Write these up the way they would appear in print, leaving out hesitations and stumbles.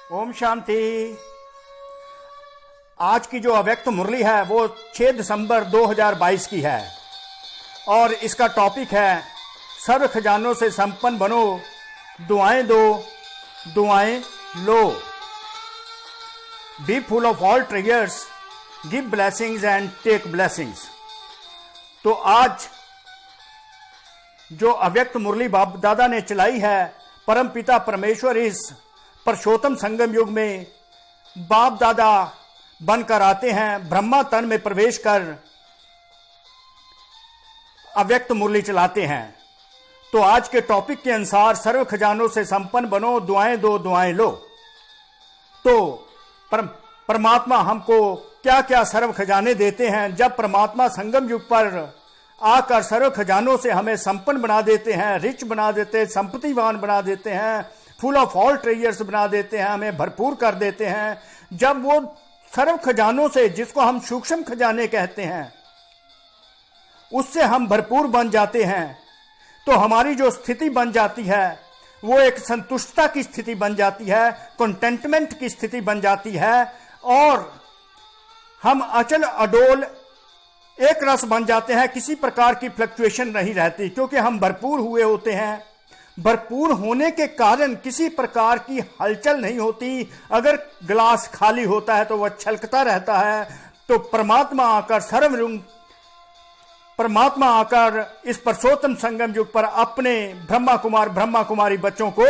ओम शांति। आज की जो अव्यक्त मुरली है वो 6 दिसंबर 2022 की है और इसका टॉपिक है सर्व खजानों से संपन्न बनो, दुआएं दो, दुआएं लो। Be full of all treasures, give blessings and take blessings. तो आज जो अव्यक्त मुरली बाप दादा ने चलाई है, परम पिता परमेश्वर इस पुरुषोत्तम संगम युग में बाप दादा बनकर आते हैं, ब्रह्मा तन में प्रवेश कर अव्यक्त मुरली चलाते हैं। तो आज के टॉपिक के अनुसार सर्व खजानों से संपन्न बनो, दुआएं दो, दुआएं लो। तो परमात्मा हमको क्या क्या सर्व खजाने देते हैं। जब परमात्मा संगम युग पर आकर सर्व खजानों से हमें संपन्न बना देते हैं, रिच बना देते हैं, संपत्तिवान बना देते हैं, फुल ऑफ ऑल ट्रेजर्स बना देते हैं, हमें भरपूर कर देते हैं। जब वो सर्व खजानों से, जिसको हम सूक्ष्म खजाने कहते हैं, उससे हम भरपूर बन जाते हैं, तो हमारी जो स्थिति बन जाती है वो एक संतुष्टता की स्थिति बन जाती है, कंटेंटमेंट की स्थिति बन जाती है और हम अचल अडोल एक रस बन जाते हैं। किसी प्रकार की फ्लक्चुएशन नहीं रहती क्योंकि हम भरपूर हुए होते हैं। भरपूर होने के कारण किसी प्रकार की हलचल नहीं होती। अगर गिलास खाली होता है तो वह छलकता रहता है। तो परमात्मा आकर इस पुरुषोत्तम संगम युग पर अपने ब्रह्मा कुमारी बच्चों को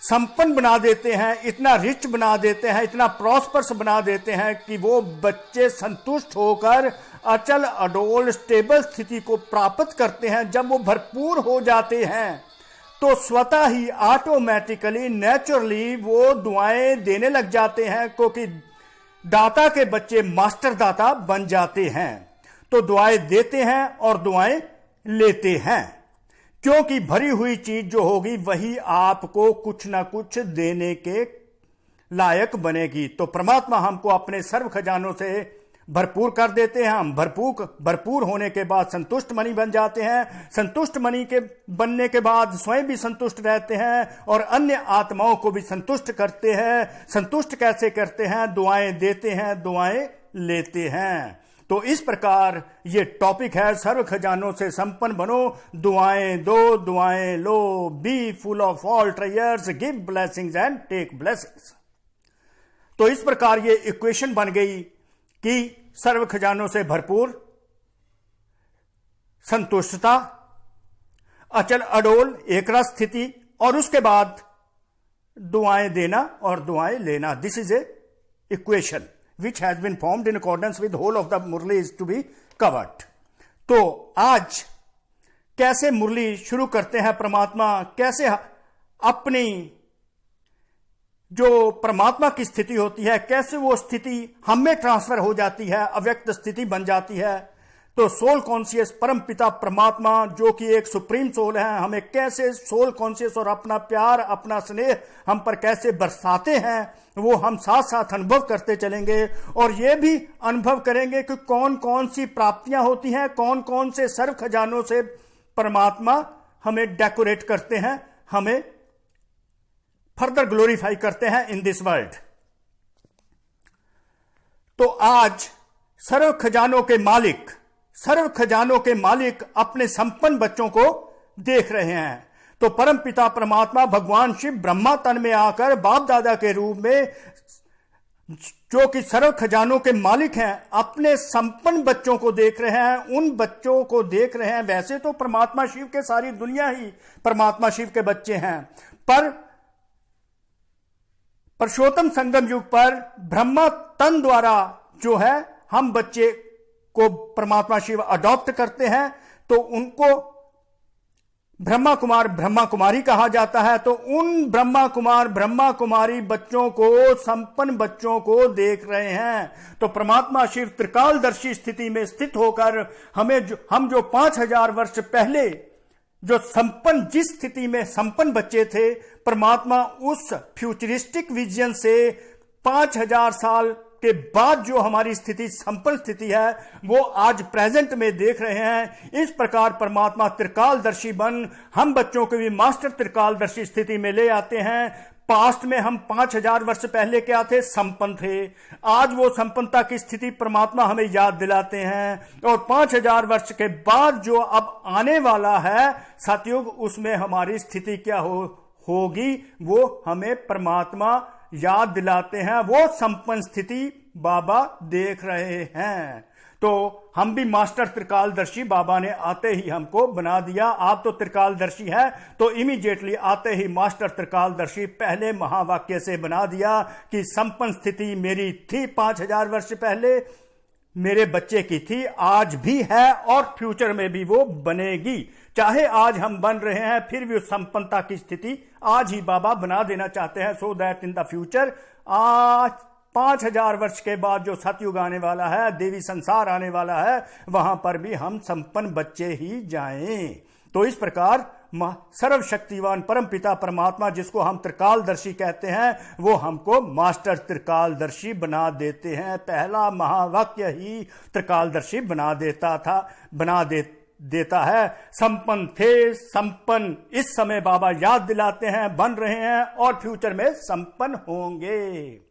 संपन्न बना देते हैं, इतना रिच बना देते हैं, इतना प्रॉस्पर्स बना देते हैं कि वो बच्चे संतुष्ट होकर अचल अडोल स्टेबल स्थिति को प्राप्त करते हैं। जब वो भरपूर हो जाते हैं तो स्वतः ही ऑटोमेटिकली नेचुरली वो दुआएं देने लग जाते हैं, क्योंकि दाता के बच्चे मास्टर दाता बन जाते हैं। तो दुआएं देते हैं और दुआएं लेते हैं, क्योंकि भरी हुई चीज जो होगी वही आपको कुछ ना कुछ देने के लायक बनेगी। तो परमात्मा हमको अपने सर्व खजानों से भरपूर कर देते हैं। हम भरपूर होने के बाद संतुष्ट मणि बन जाते हैं। संतुष्ट मणि के बनने के बाद स्वयं भी संतुष्ट रहते हैं और अन्य आत्माओं को भी संतुष्ट करते हैं। संतुष्ट कैसे करते हैं? दुआएं देते हैं, दुआएं लेते हैं। तो इस प्रकार ये टॉपिक है, सर्व खजानों से संपन्न बनो, दुआएं दो, दुआएं लो। Be full of all treasures, give blessings and take blessings. तो इस प्रकार ये इक्वेशन बन गई कि सर्व खजानों से भरपूर, संतुष्टता, अचल अडोल एक रस स्थिति और उसके बाद दुआएं देना और दुआएं लेना। This is a equation which has been formed in accordance with whole of the Murli is to be covered। तो आज कैसे मुरली शुरू करते हैं परमात्मा, कैसे अपनी जो परमात्मा की स्थिति होती है, कैसे वो स्थिति हम में ट्रांसफर हो जाती है, अव्यक्त स्थिति बन जाती है। तो सोल कॉन्शियस परम पिता परमात्मा जो कि एक सुप्रीम सोल है, हमें कैसे सोल कॉन्शियस और अपना प्यार, अपना स्नेह हम पर कैसे बरसाते हैं, वो हम साथ साथ अनुभव करते चलेंगे। और ये भी अनुभव करेंगे कि कौन कौन सी प्राप्तियां होती हैं, कौन कौन से सर्व खजानों से परमात्मा हमें डेकोरेट करते हैं, हमें फर्दर ग्लोरीफाई करते हैं इन दिस वर्ल्ड। तो आज सर्व खजानों के मालिक अपने संपन्न बच्चों को देख रहे हैं। तो परम पिता परमात्मा भगवान शिव ब्रह्मा तन में आकर बाप दादा के रूप में, जो कि सर्व खजानों के मालिक हैं, अपने संपन्न बच्चों को देख रहे हैं, उन बच्चों को देख रहे हैं। वैसे तो परमात्मा शिव के सारी दुनिया ही परमात्मा शिव के बच्चे हैं, पर पुरुषोत्तम संगम युग पर ब्रह्मा तन द्वारा जो है हम बच्चे को परमात्मा शिव अडॉप्ट करते हैं। तो उनको ब्रह्मा कुमारी कहा जाता है। तो उन ब्रह्मा कुमारी बच्चों को, संपन्न बच्चों को देख रहे हैं। तो परमात्मा शिव त्रिकालदर्शी स्थिति में स्थित होकर हम जो 5000 वर्ष पहले जो जिस स्थिति में संपन्न बच्चे थे, परमात्मा उस फ्यूचरिस्टिक विजन से 5000 साल के बाद जो हमारी स्थिति संपन्न स्थिति है वो आज प्रेजेंट में देख रहे हैं। इस प्रकार परमात्मा त्रिकालदर्शी बन हम बच्चों को भी मास्टर त्रिकालदर्शी स्थिति में ले आते हैं। पास्ट में हम 5000 वर्ष पहले क्या थे? संपन्न थे। आज वो संपन्नता की स्थिति परमात्मा हमें याद दिलाते हैं, और 5000 वर्ष के बाद जो अब आने वाला है सतयुग, उसमें हमारी स्थिति क्या होगी वो हमें परमात्मा याद दिलाते हैं। वो संपन्न स्थिति बाबा देख रहे हैं। तो हम भी मास्टर त्रिकालदर्शी, बाबा ने आते ही हमको बना दिया। आप तो त्रिकालदर्शी है, तो इमीडिएटली आते ही मास्टर त्रिकालदर्शी पहले महावाक्य से बना दिया कि संपन्न स्थिति मेरी थी 5000 वर्ष पहले, मेरे बच्चे की थी, आज भी है और फ्यूचर में भी वो बनेगी। चाहे आज हम बन रहे हैं, फिर भी उस संपन्नता की स्थिति आज ही बाबा बना देना चाहते हैं, so that in the future, आज 5000 वर्ष के बाद जो सतयुग आने वाला है, देवी संसार आने वाला है, वहां पर भी हम संपन्न बच्चे ही जाएं। तो इस प्रकार सर्वशक्तिवान परमपिता परमात्मा, जिसको हम त्रिकालदर्शी कहते हैं, वो हमको मास्टर त्रिकालदर्शी बना देते हैं। पहला महावाक्य ही त्रिकालदर्शी बना देता है। संपन्न थे, संपन्न इस समय बाबा याद दिलाते हैं, बन रहे हैं और फ्यूचर में संपन्न होंगे।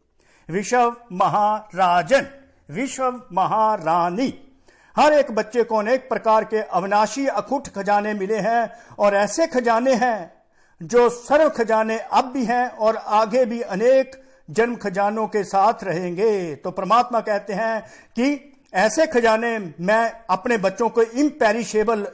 विश्व महाराजन, विश्व महारानी, हर एक बच्चे को अनेक प्रकार के अविनाशी अखुट खजाने मिले हैं, और ऐसे खजाने हैं जो सर्व खजाने अब भी हैं और आगे भी अनेक जन्म खजानों के साथ रहेंगे। तो परमात्मा कहते हैं कि ऐसे खजाने मैं अपने बच्चों को इम्पेरिशेबल,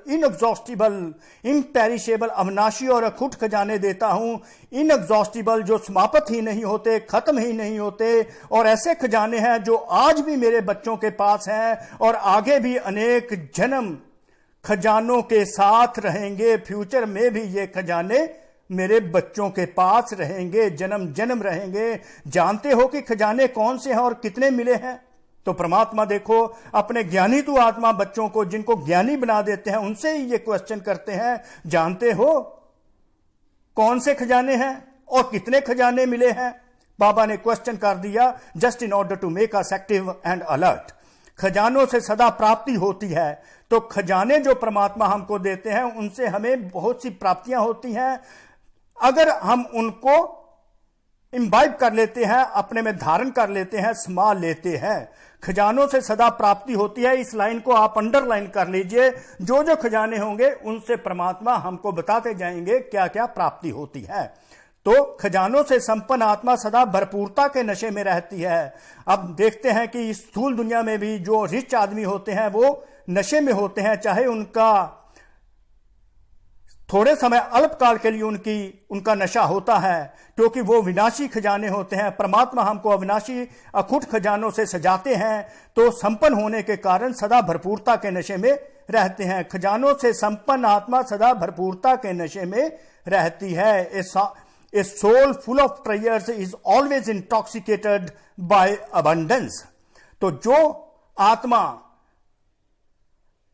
इनपेरिशेबल, अविनाशी और अखुट खजाने देता हूं। इनएग्जॉस्टिबल, जो समाप्त ही नहीं होते, खत्म ही नहीं होते, और ऐसे खजाने हैं जो आज भी मेरे बच्चों के पास हैं और आगे भी अनेक जन्म खजानों के साथ रहेंगे। फ्यूचर में भी ये खजाने मेरे बच्चों के पास रहेंगे, जन्म जन्म रहेंगे। जानते हो कि खजाने कौन से हैं और कितने मिले हैं? तो परमात्मा देखो अपने ज्ञानी तू आत्मा बच्चों को, जिनको ज्ञानी बना देते हैं, उनसे ही ये क्वेश्चन करते हैं, जानते हो कौन से खजाने हैं और कितने खजाने मिले हैं? बाबा ने क्वेश्चन कर दिया, just in order to make us active and alert. खजानों से सदा प्राप्ति होती है, तो खजाने जो परमात्मा हमको देते हैं उनसे हमें बहुत सी प्राप्तियां होती हैं। अगर हम उनको इम्बाइब कर लेते हैं, अपने में धारण कर लेते हैं, समा लेते हैं, खजानों से सदा प्राप्ति होती है। इस लाइन को आप अंडरलाइन कर लीजिए। जो जो खजाने होंगे उनसे परमात्मा हमको बताते जाएंगे क्या क्या प्राप्ति होती है। तो खजानों से संपन्न आत्मा सदा भरपूरता के नशे में रहती है। अब देखते हैं कि इस स्थूल दुनिया में भी जो रिच आदमी होते हैं वो नशे में होते हैं, चाहे उनका थोड़े समय अल्पकाल के लिए उनका नशा होता है, क्योंकि वो विनाशी खजाने होते हैं। परमात्मा हमको अविनाशी अखुट खजानों से सजाते हैं, तो संपन्न होने के कारण सदा भरपूरता के नशे में रहते हैं। खजानों से संपन्न आत्मा सदा भरपूरता के नशे में रहती है। A soul full of treasures is always intoxicated by abundance. तो जो आत्मा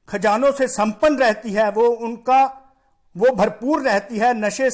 खजानों से संपन्न रहती है वो भरपूर रहती है, नशे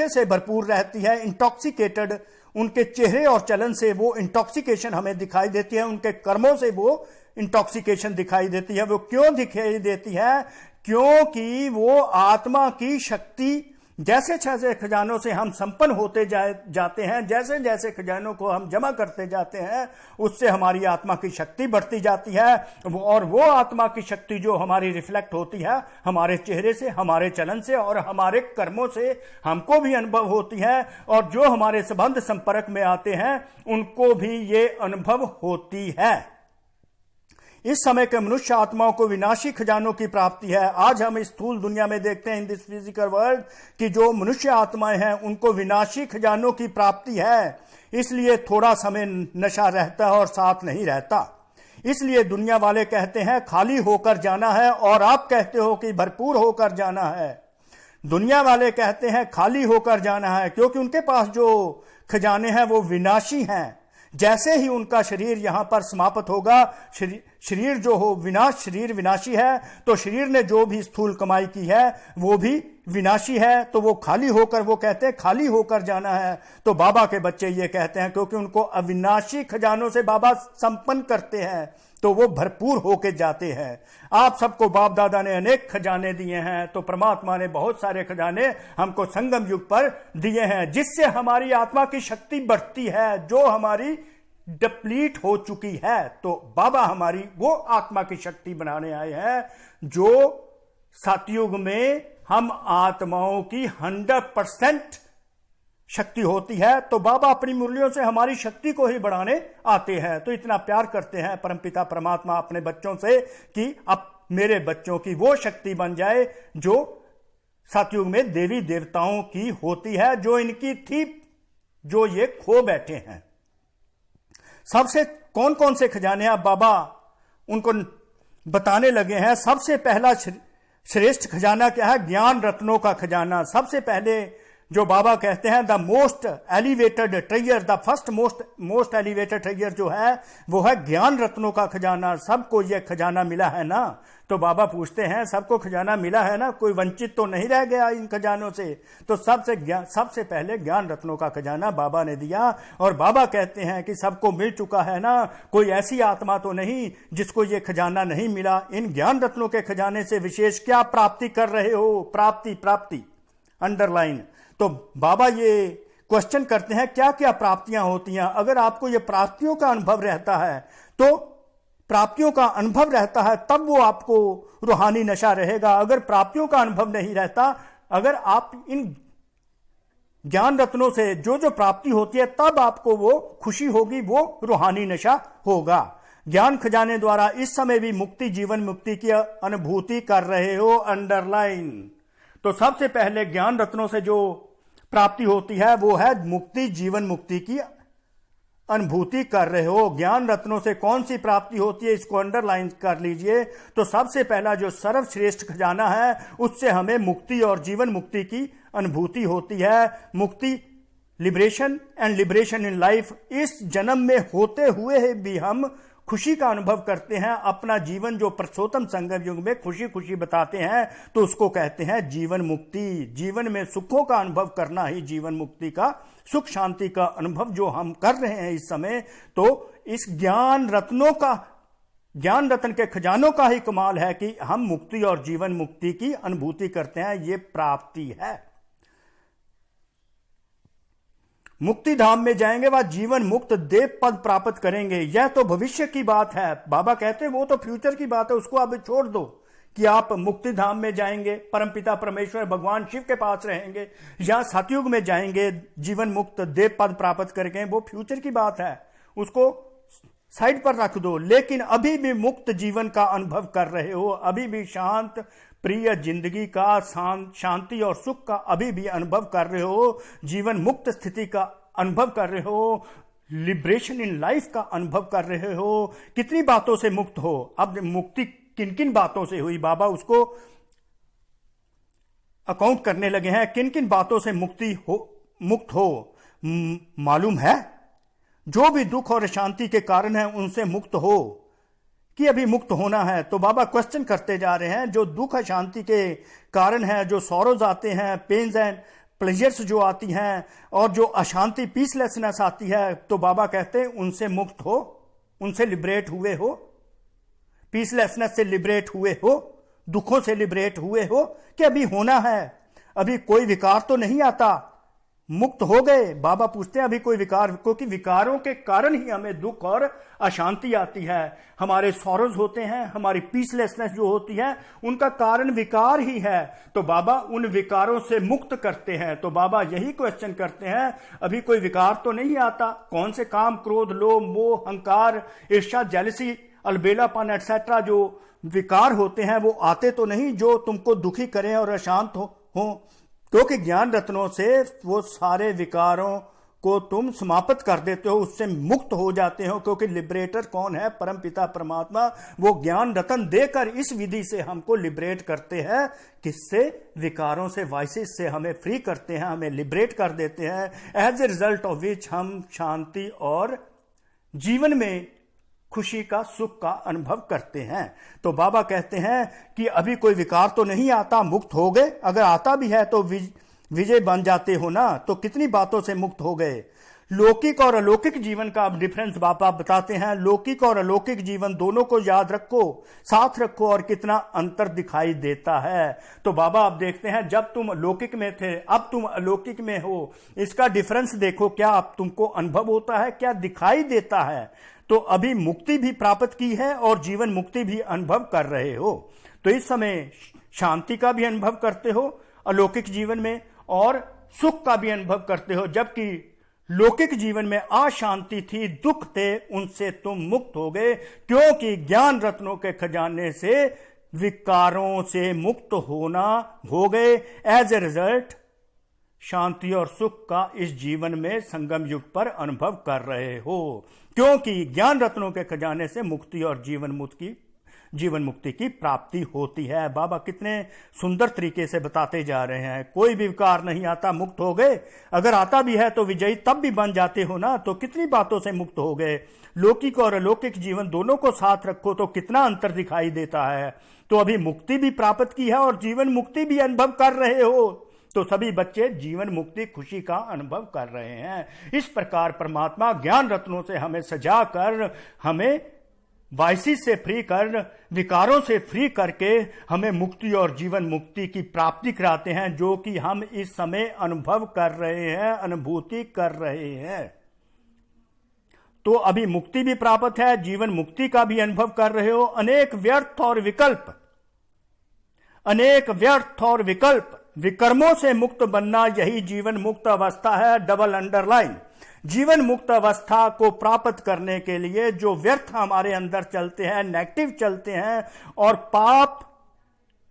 से भरपूर रहती है, इंटॉक्सिकेटेड। उनके चेहरे और चलन से वो इंटॉक्सिकेशन हमें दिखाई देती है, उनके कर्मों से वो इंटॉक्सिकेशन दिखाई देती है। वो क्यों दिखाई देती है? क्योंकि वो आत्मा की शक्ति, जैसे जैसे खजानों से हम संपन्न होते जाते हैं, जैसे जैसे खजानों को हम जमा करते जाते हैं, उससे हमारी आत्मा की शक्ति बढ़ती जाती है। और वो आत्मा की शक्ति जो हमारी रिफ्लेक्ट होती है हमारे चेहरे से, हमारे चलन से और हमारे कर्मों से हमको भी अनुभव होती है, और जो हमारे संबंध संपर्क में आते हैं उनको भी ये अनुभव होती है। इस समय के मनुष्य आत्माओं को विनाशी खजानों की प्राप्ति है। आज हम इस स्थूल दुनिया में देखते हैं, इन दिस फिजिकल वर्ल्ड, कि जो मनुष्य आत्माएं हैं उनको विनाशी खजानों की प्राप्ति है। इसलिए थोड़ा समय नशा रहता है और साथ नहीं रहता। इसलिए दुनिया वाले कहते हैं खाली होकर जाना है, और आप कहते हो कि भरपूर होकर जाना है। दुनिया वाले कहते हैं खाली होकर जाना है, क्योंकि उनके पास जो खजाने हैं वो विनाशी हैं। जैसे ही उनका शरीर यहां पर समाप्त होगा, शरीर जो हो शरीर विनाशी है, तो शरीर ने जो भी स्थूल कमाई की है वो भी विनाशी है। तो वो खाली होकर, वो कहते हैं खाली होकर जाना है। तो बाबा के बच्चे ये कहते हैं, क्योंकि उनको अविनाशी खजानों से बाबा संपन्न करते हैं, तो वो भरपूर होके जाते हैं। आप सबको बाप दादा ने अनेक खजाने दिए हैं, तो परमात्मा ने बहुत सारे खजाने हमको संगम युग पर दिए हैं, जिससे हमारी आत्मा की शक्ति बढ़ती है, जो हमारी डिप्लीट हो चुकी है। तो बाबा हमारी वो आत्मा की शक्ति बनाने आए हैं, जो सतयुग में हम आत्माओं की 100% शक्ति होती है। तो बाबा अपनी मुरलियों से हमारी शक्ति को ही बढ़ाने आते हैं। तो इतना प्यार करते हैं परमपिता परमात्मा अपने बच्चों से कि अब मेरे बच्चों की वो शक्ति बन जाए जो सतयुग में देवी देवताओं की होती है, जो इनकी थी, जो ये खो बैठे हैं। सबसे कौन कौन से खजाने अब बाबा उनको बताने लगे हैं। सबसे पहला श्रेष्ठ खजाना क्या है? ज्ञान रत्नों का खजाना। सबसे पहले जो बाबा कहते हैं the most elevated treasure, the first most elevated treasure जो है वो है ज्ञान रत्नों का खजाना। सबको ये खजाना मिला है ना? तो बाबा पूछते हैं सबको खजाना मिला है ना? कोई वंचित तो नहीं रह गया इन खजानों से? तो सबसे पहले ज्ञान रत्नों का खजाना बाबा ने दिया। और बाबा कहते हैं कि सबको मिल चुका है ना, कोई ऐसी आत्मा तो नहीं जिसको ये खजाना नहीं मिला। इन ज्ञान रत्नों के खजाने से विशेष क्या प्राप्ति कर रहे हो? प्राप्ति अंडरलाइन। तो बाबा ये क्वेश्चन करते हैं क्या क्या प्राप्तियां होती हैं। अगर आपको ये प्राप्तियों का अनुभव रहता है, तो प्राप्तियों का अनुभव रहता है तब वो आपको रूहानी नशा रहेगा। अगर प्राप्तियों का अनुभव नहीं रहता, अगर आप इन ज्ञान रत्नों से जो जो प्राप्ति होती है तब आपको वो खुशी होगी, वो रूहानी नशा होगा। ज्ञान खजाने द्वारा इस समय भी मुक्ति, जीवन मुक्ति की अनुभूति कर रहे हो, अंडरलाइन। तो सबसे पहले ज्ञान रत्नों से जो प्राप्ति होती है वो है मुक्ति, जीवन मुक्ति की अनुभूति कर रहे हो। ज्ञान रत्नों से कौन सी प्राप्ति होती है, इसको अंडरलाइन कर लीजिए। तो सबसे पहला जो सर्वश्रेष्ठ खजाना है, उससे हमें मुक्ति और जीवन मुक्ति की अनुभूति होती है। मुक्ति, liberation and liberation in life. इस जन्म में होते हुए भी हम खुशी का अनुभव करते हैं। अपना जीवन जो पुरुषोत्तम संगम युग में खुशी खुशी बताते हैं, तो उसको कहते हैं जीवन मुक्ति। जीवन में सुखों का अनुभव करना ही जीवन मुक्ति का, सुख शांति का अनुभव जो हम कर रहे हैं इस समय। तो इस ज्ञान रत्न के खजानों का ही कमाल है कि हम मुक्ति और जीवन मुक्ति की अनुभूति करते हैं। ये प्राप्ति है। मुक्ति धाम में जाएंगे, वह जीवन मुक्त देव पद प्राप्त करेंगे। यह तो भविष्य की बात है। बाबा कहते हैं वो तो फ्यूचर की बात है, उसको अब छोड़ दो कि आप मुक्ति धाम में जाएंगे, परमपिता परमेश्वर भगवान शिव के पास रहेंगे, या सतयुग में जाएंगे, जीवन मुक्त देव पद प्राप्त करेंगे। वो फ्यूचर की बात है, उसको साइड पर रख दो। लेकिन अभी भी मुक्त जीवन का अनुभव कर रहे हो, अभी भी शांत प्रिय जिंदगी का, शांति और सुख का अभी भी अनुभव कर रहे हो, जीवन मुक्त स्थिति का अनुभव कर रहे हो, लिबरेशन इन लाइफ का अनुभव कर रहे हो। कितनी बातों से मुक्त हो? अब मुक्ति किन किन बातों से हुई, बाबा उसको अकाउंट करने लगे हैं। किन किन बातों से मुक्त हो मालूम है? जो भी दुख और अशांति के कारण है उनसे मुक्त हो कि अभी मुक्त होना है। तो बाबा क्वेश्चन करते जा रहे हैं, जो दुख अशांति के कारण है, जो सॉरोज आते हैं, पेन्स एंड प्लेजर्स जो आती हैं, और जो अशांति पीसलेसनेस आती है, तो बाबा कहते हैं उनसे मुक्त हो, उनसे लिबरेट हुए हो, पीसलेसनेस से लिबरेट हुए हो, दुखों से लिबरेट हुए हो कि अभी होना है। अभी कोई विकार तो नहीं आता, मुक्त हो गए। बाबा पूछते हैं अभी कोई विकार, क्योंकि विकारों के कारण ही हमें दुख और अशांति आती है। हमारे सॉरोज होते हैं, हमारी पीसलेसनेस जो होती है, उनका कारण विकार ही है। तो बाबा उन विकारों से मुक्त करते हैं। तो बाबा यही क्वेश्चन करते हैं, अभी कोई विकार तो नहीं आता? कौन से काम, क्रोध, लोभ, मोह, अहंकार, ईर्ष्या, जेलसी, अलबेलापन एटसेट्रा जो विकार होते हैं वो आते तो नहीं जो तुमको दुखी करें और अशांत हो? क्योंकि ज्ञान रत्नों से वो सारे विकारों को तुम समाप्त कर देते हो, उससे मुक्त हो जाते हो। क्योंकि लिबरेटर कौन है? परमपिता परमात्मा। वो ज्ञान रत्न देकर इस विधि से हमको लिबरेट करते हैं। किससे? विकारों से, वाइसेस से हमें फ्री करते हैं, हमें लिबरेट कर देते हैं। As a result of which हम शांति और जीवन में खुशी का, सुख का अनुभव करते हैं। तो बाबा कहते हैं कि अभी कोई विकार तो नहीं आता, मुक्त हो गए। अगर आता भी है तो विजय बन जाते हो ना। तो कितनी बातों से मुक्त हो गए? लौकिक और अलौकिक जीवन का डिफरेंस बाबा बताते हैं। लौकिक और अलौकिक जीवन दोनों को याद रखो, साथ रखो, और कितना अंतर दिखाई देता है। तो बाबा आप देखते हैं, जब तुम लौकिक में थे, अब तुम अलौकिक में हो, इसका डिफरेंस देखो, क्या अब तुमको अनुभव होता है, क्या दिखाई देता है। तो अभी मुक्ति भी प्राप्त की है और जीवन मुक्ति भी अनुभव कर रहे हो। तो इस समय शांति का भी अनुभव करते हो अलौकिक जीवन में, और सुख का भी अनुभव करते हो। जबकि लौकिक जीवन में अशांति थी, दुख थे, उनसे तुम मुक्त हो गए, क्योंकि ज्ञान रत्नों के खजाने से विकारों से मुक्त होना हो गए। एज ए रिजल्ट शांति और सुख का इस जीवन में संगम युग पर अनुभव कर रहे हो, क्योंकि ज्ञान रत्नों के खजाने से मुक्ति और जीवन मुक्ति की प्राप्ति होती है। बाबा कितने सुंदर तरीके से बताते जा रहे हैं। कोई भी विकार नहीं आता, मुक्त हो गए। अगर आता भी है तो विजयी तब भी बन जाते हो ना, तो कितनी बातों से मुक्त हो गए। लौकिक और अलौकिक जीवन दोनों को साथ रखो तो कितना अंतर दिखाई देता है। तो अभी मुक्ति भी प्राप्त की है और जीवन मुक्ति भी अनुभव कर रहे हो। तो सभी बच्चे जीवन मुक्ति खुशी का अनुभव कर रहे हैं। इस प्रकार परमात्मा ज्ञान रत्नों से हमें सजा कर, हमें वाइसिस से फ्री कर, विकारों से फ्री करके हमें मुक्ति और जीवन मुक्ति की प्राप्ति कराते हैं, जो कि हम इस समय अनुभव कर रहे हैं, अनुभूति कर रहे हैं। तो अभी मुक्ति भी प्राप्त है, जीवन मुक्ति का भी अनुभव कर रहे हो। अनेक व्यर्थ और विकल्प, विकर्मों से मुक्त बनना, यही जीवन मुक्त अवस्था है। Double underline. जीवन मुक्त अवस्था को प्राप्त करने के लिए जो व्यर्थ हमारे अंदर चलते हैं, नेगेटिव चलते हैं, और पाप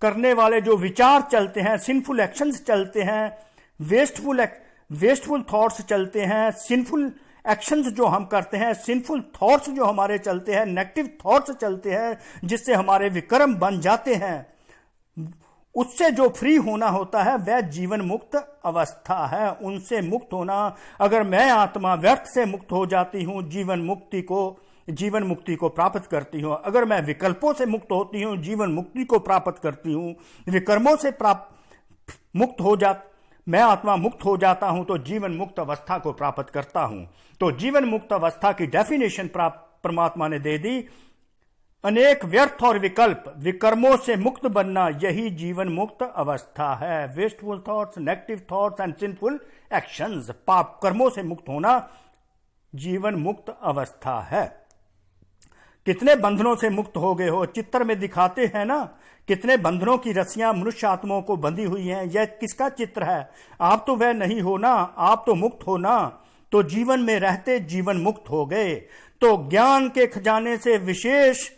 करने वाले जो विचार चलते हैं, सिंफुल एक्शंस चलते हैं, वेस्टफुल थॉट्स चलते हैं, सिंफुल एक्शंस जो हम करते हैं, सिंफुल थॉट्स जो हमारे चलते हैं, नेगेटिव थॉट्स चलते हैं, जिससे हमारे विकर्म बन जाते हैं, उससे जो फ्री होना होता है वह जीवन मुक्त अवस्था है। उनसे मुक्त होना, अगर मैं आत्मा व्यर्थ से मुक्त हो जाती हूं, जीवन मुक्ति को प्राप्त करती हूं। अगर मैं विकल्पों से मुक्त होती हूं, जीवन मुक्ति को प्राप्त करती हूं। विकर्मों से मैं आत्मा मुक्त हो जाता हूं तो जीवन मुक्त अवस्था को प्राप्त करता हूं। तो जीवन मुक्त अवस्था की डेफिनेशन परमात्मा ने दे दी। अनेक व्यर्थ और विकल्प, विकर्मों से मुक्त बनना, यही जीवन मुक्त अवस्था है। Wasteful thoughts, negative thoughts and sinful actions, पाप कर्मों से मुक्त होना जीवन मुक्त अवस्था है। कितने बंधनों से मुक्त हो गए हो, चित्र में दिखाते हैं ना, कितने बंधनों की रस्सियां मनुष्य आत्माओं को बंधी हुई हैं। यह किसका चित्र है? आप तो वह नहीं हो ना, आप तो मुक्त हो ना। तो जीवन में रहते जीवन मुक्त हो गए। तो ज्ञान के खजाने से विशेष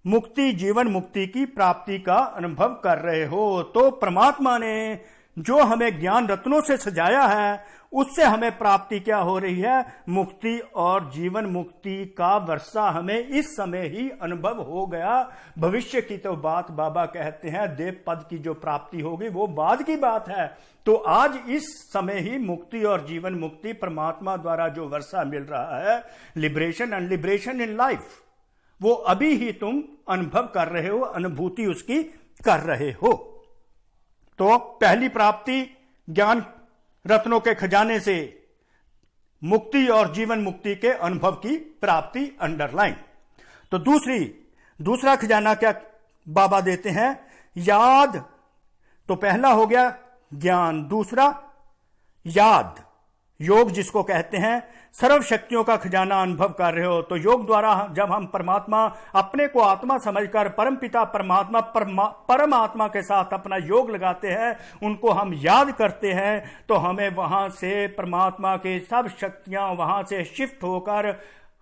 मुक्ति, जीवन मुक्ति की प्राप्ति का अनुभव कर रहे हो। तो परमात्मा ने जो हमें ज्ञान रत्नों से सजाया है, उससे हमें प्राप्ति क्या हो रही है? मुक्ति और जीवन मुक्ति का वर्षा हमें इस समय ही अनुभव हो गया। भविष्य की तो बात बाबा कहते हैं, देव पद की जो प्राप्ति होगी वो बाद की बात है। तो आज इस समय ही मुक्ति और जीवन मुक्ति परमात्मा द्वारा जो वर्षा मिल रहा है, liberation and liberation in life, वो अभी ही तुम अनुभव कर रहे हो, अनुभूति उसकी कर रहे हो। तो पहली प्राप्ति ज्ञान रत्नों के खजाने से मुक्ति और जीवन मुक्ति के अनुभव की प्राप्ति, अंडरलाइन। तो दूसरा खजाना क्या बाबा देते हैं? याद। तो पहला हो गया ज्ञान, दूसरा याद, योग जिसको कहते हैं। सर्व शक्तियों का खजाना अनुभव कर रहे हो। तो योग द्वारा जब हम परमात्मा, अपने को आत्मा समझकर परम पिता परमात्मा के साथ अपना योग लगाते हैं, उनको हम याद करते हैं, तो हमें वहां से परमात्मा के सब शक्तियां वहां से शिफ्ट होकर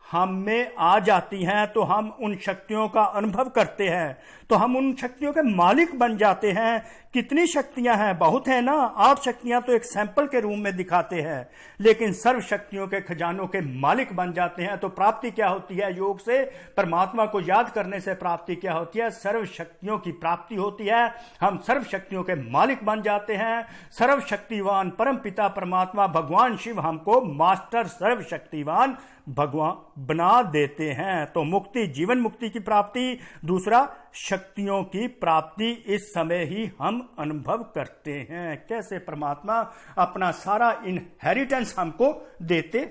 हम में आ जाती हैं। तो हम उन शक्तियों का अनुभव करते हैं, तो हम उन शक्तियों के मालिक बन जाते हैं। कितनी शक्तियां हैं? बहुत है ना। 8 शक्तियां तो एक सैंपल के रूप में दिखाते हैं, लेकिन सर्व शक्तियों के खजानों के मालिक बन जाते हैं। तो प्राप्ति क्या होती है? योग से परमात्मा को याद करने से प्राप्ति क्या होती है? सर्व शक्तियों की प्राप्ति होती है। हम सर्व शक्तियों के मालिक बन जाते हैं। सर्व शक्तिवान परम पिता परमात्मा भगवान शिव हमको मास्टर सर्व शक्तिवान भगवान बना देते हैं। तो मुक्ति, जीवन मुक्ति की प्राप्ति, दूसरा शक्तियों की प्राप्ति इस समय ही हम अनुभव करते हैं। कैसे परमात्मा अपना सारा इनहेरिटेंस हमको देते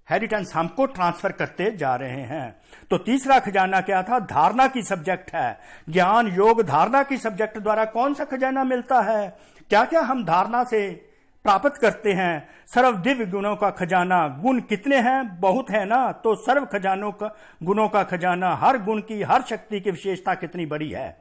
हेरिटेंस हमको ट्रांसफर करते जा रहे हैं। तो तीसरा खजाना क्या था? धारणा की सब्जेक्ट है। ज्ञान योग धारणा की सब्जेक्ट द्वारा कौन सा खजाना मिलता है? क्या क्या हम धारणा से प्राप्त करते हैं? सर्व दिव्य गुणों का खजाना। गुण कितने हैं? बहुत है ना। तो सर्व खजानों का गुणों का खजाना, हर गुण की, हर शक्ति की विशेषता कितनी बड़ी है,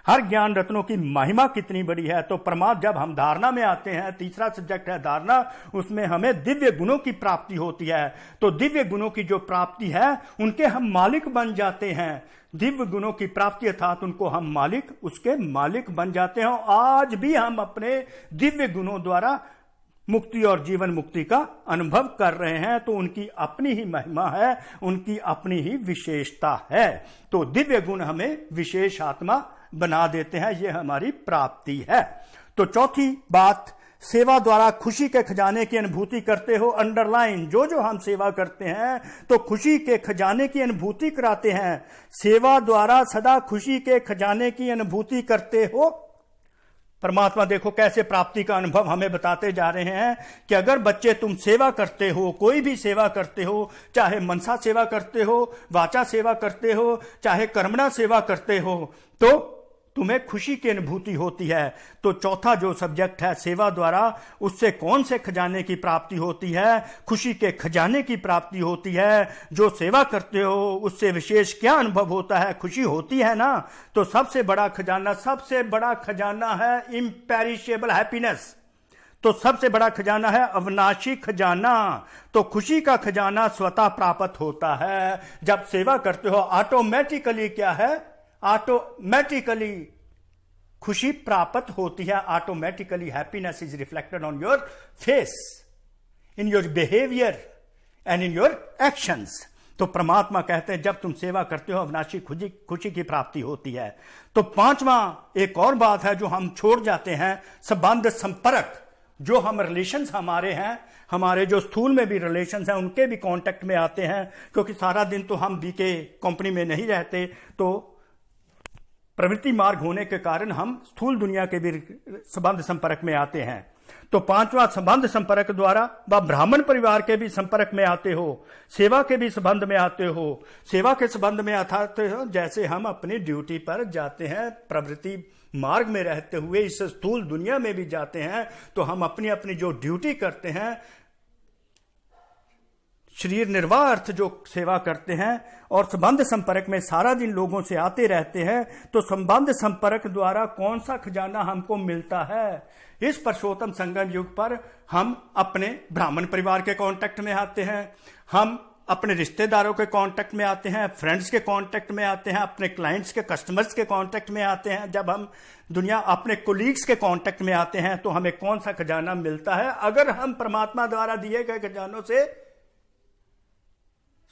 हर ज्ञान रत्नों की महिमा कितनी बड़ी है। तो परमात्मा, जब हम धारणा में आते हैं, तीसरा सब्जेक्ट है धारणा, उसमें हमें दिव्य गुणों की प्राप्ति होती है। तो दिव्य गुणों की जो प्राप्ति है, उनके हम मालिक बन जाते हैं। दिव्य गुणों की प्राप्ति अर्थात उनको हम मालिक, उसके मालिक बन जाते हैं। आज भी हम अपने दिव्य गुणों द्वारा मुक्ति और जीवन मुक्ति का अनुभव कर रहे हैं। तो उनकी अपनी ही महिमा है, उनकी अपनी ही विशेषता है। तो दिव्य गुण हमें विशेष आत्मा बना देते हैं, यह हमारी प्राप्ति है। तो चौथी बात, सेवा द्वारा खुशी के खजाने की अनुभूति करते हो। अंडरलाइन, जो हम सेवा करते हैं तो खुशी के खजाने की अनुभूति कराते हैं। सेवा द्वारा सदा खुशी के खजाने की अनुभूति करते हो। परमात्मा देखो कैसे प्राप्ति का अनुभव हमें बताते जा रहे हैं कि अगर बच्चे तुम सेवा करते हो, कोई भी सेवा करते हो, चाहे मनसा सेवा करते हो, वाचा सेवा करते हो, चाहे कर्मणा सेवा करते हो, तो तुम्हें खुशी की अनुभूति होती है। तो चौथा जो सब्जेक्ट है सेवा द्वारा, उससे कौन से खजाने की प्राप्ति होती है? खुशी के खजाने की प्राप्ति होती है। जो सेवा करते हो उससे विशेष क्या अनुभव होता है? खुशी होती है ना। तो सबसे बड़ा खजाना है इम्पेरिशेबल हैप्पीनेस। तो सबसे बड़ा खजाना है अविनाशी खजाना। तो खुशी का खजाना स्वतः प्राप्त होता है जब सेवा करते हो। ऑटोमेटिकली क्या है? ऑटोमेटिकली खुशी प्राप्त होती है। Automatically happiness is reflected on your face, in your behaviour and in your actions. तो परमात्मा कहते हैं जब तुम सेवा करते हो अविनाशी खुशी की प्राप्ति होती है। तो पांचवा एक और बात है जो हम छोड़ जाते हैं, संबंध संपर्क। जो हम रिलेशंस हमारे हैं, हमारे जो स्थूल में भी रिलेशंस हैं, उनके भी कांटेक्ट में आते हैं, क्योंकि सारा दिन तो हम बीके कंपनी में नहीं रहते। तो प्रवृत्ति मार्ग होने के कारण हम स्थूल दुनिया के भी संबंध संपर्क में आते हैं। तो पांचवा संबंध संपर्क द्वारा व ब्राह्मण परिवार के भी संपर्क में आते हो, सेवा के भी संबंध में आते हो। सेवा के संबंध में आते हो जैसे हम अपनी ड्यूटी पर जाते हैं, प्रवृत्ति मार्ग में रहते हुए इस स्थूल दुनिया में भी जाते हैं, तो हम अपनी अपनी जो ड्यूटी करते हैं, शरीर निर्वाह अर्थ जो सेवा करते हैं, और संबंध संपर्क में सारा दिन लोगों से आते रहते हैं। तो संबंध संपर्क द्वारा कौन सा खजाना हमको मिलता है? इस पुरुषोत्तम संगम युग पर हम अपने ब्राह्मण परिवार के कांटेक्ट में आते हैं, हम अपने रिश्तेदारों के कांटेक्ट में आते हैं, फ्रेंड्स के कांटेक्ट में आते हैं, अपने क्लाइंट्स के, कस्टमर्स के कांटेक्ट में आते हैं। जब हम दुनिया अपने कोलीग्स के कांटेक्ट में आते हैं तो हमें कौन सा खजाना मिलता है? अगर हम परमात्मा द्वारा दिए गए खजानों से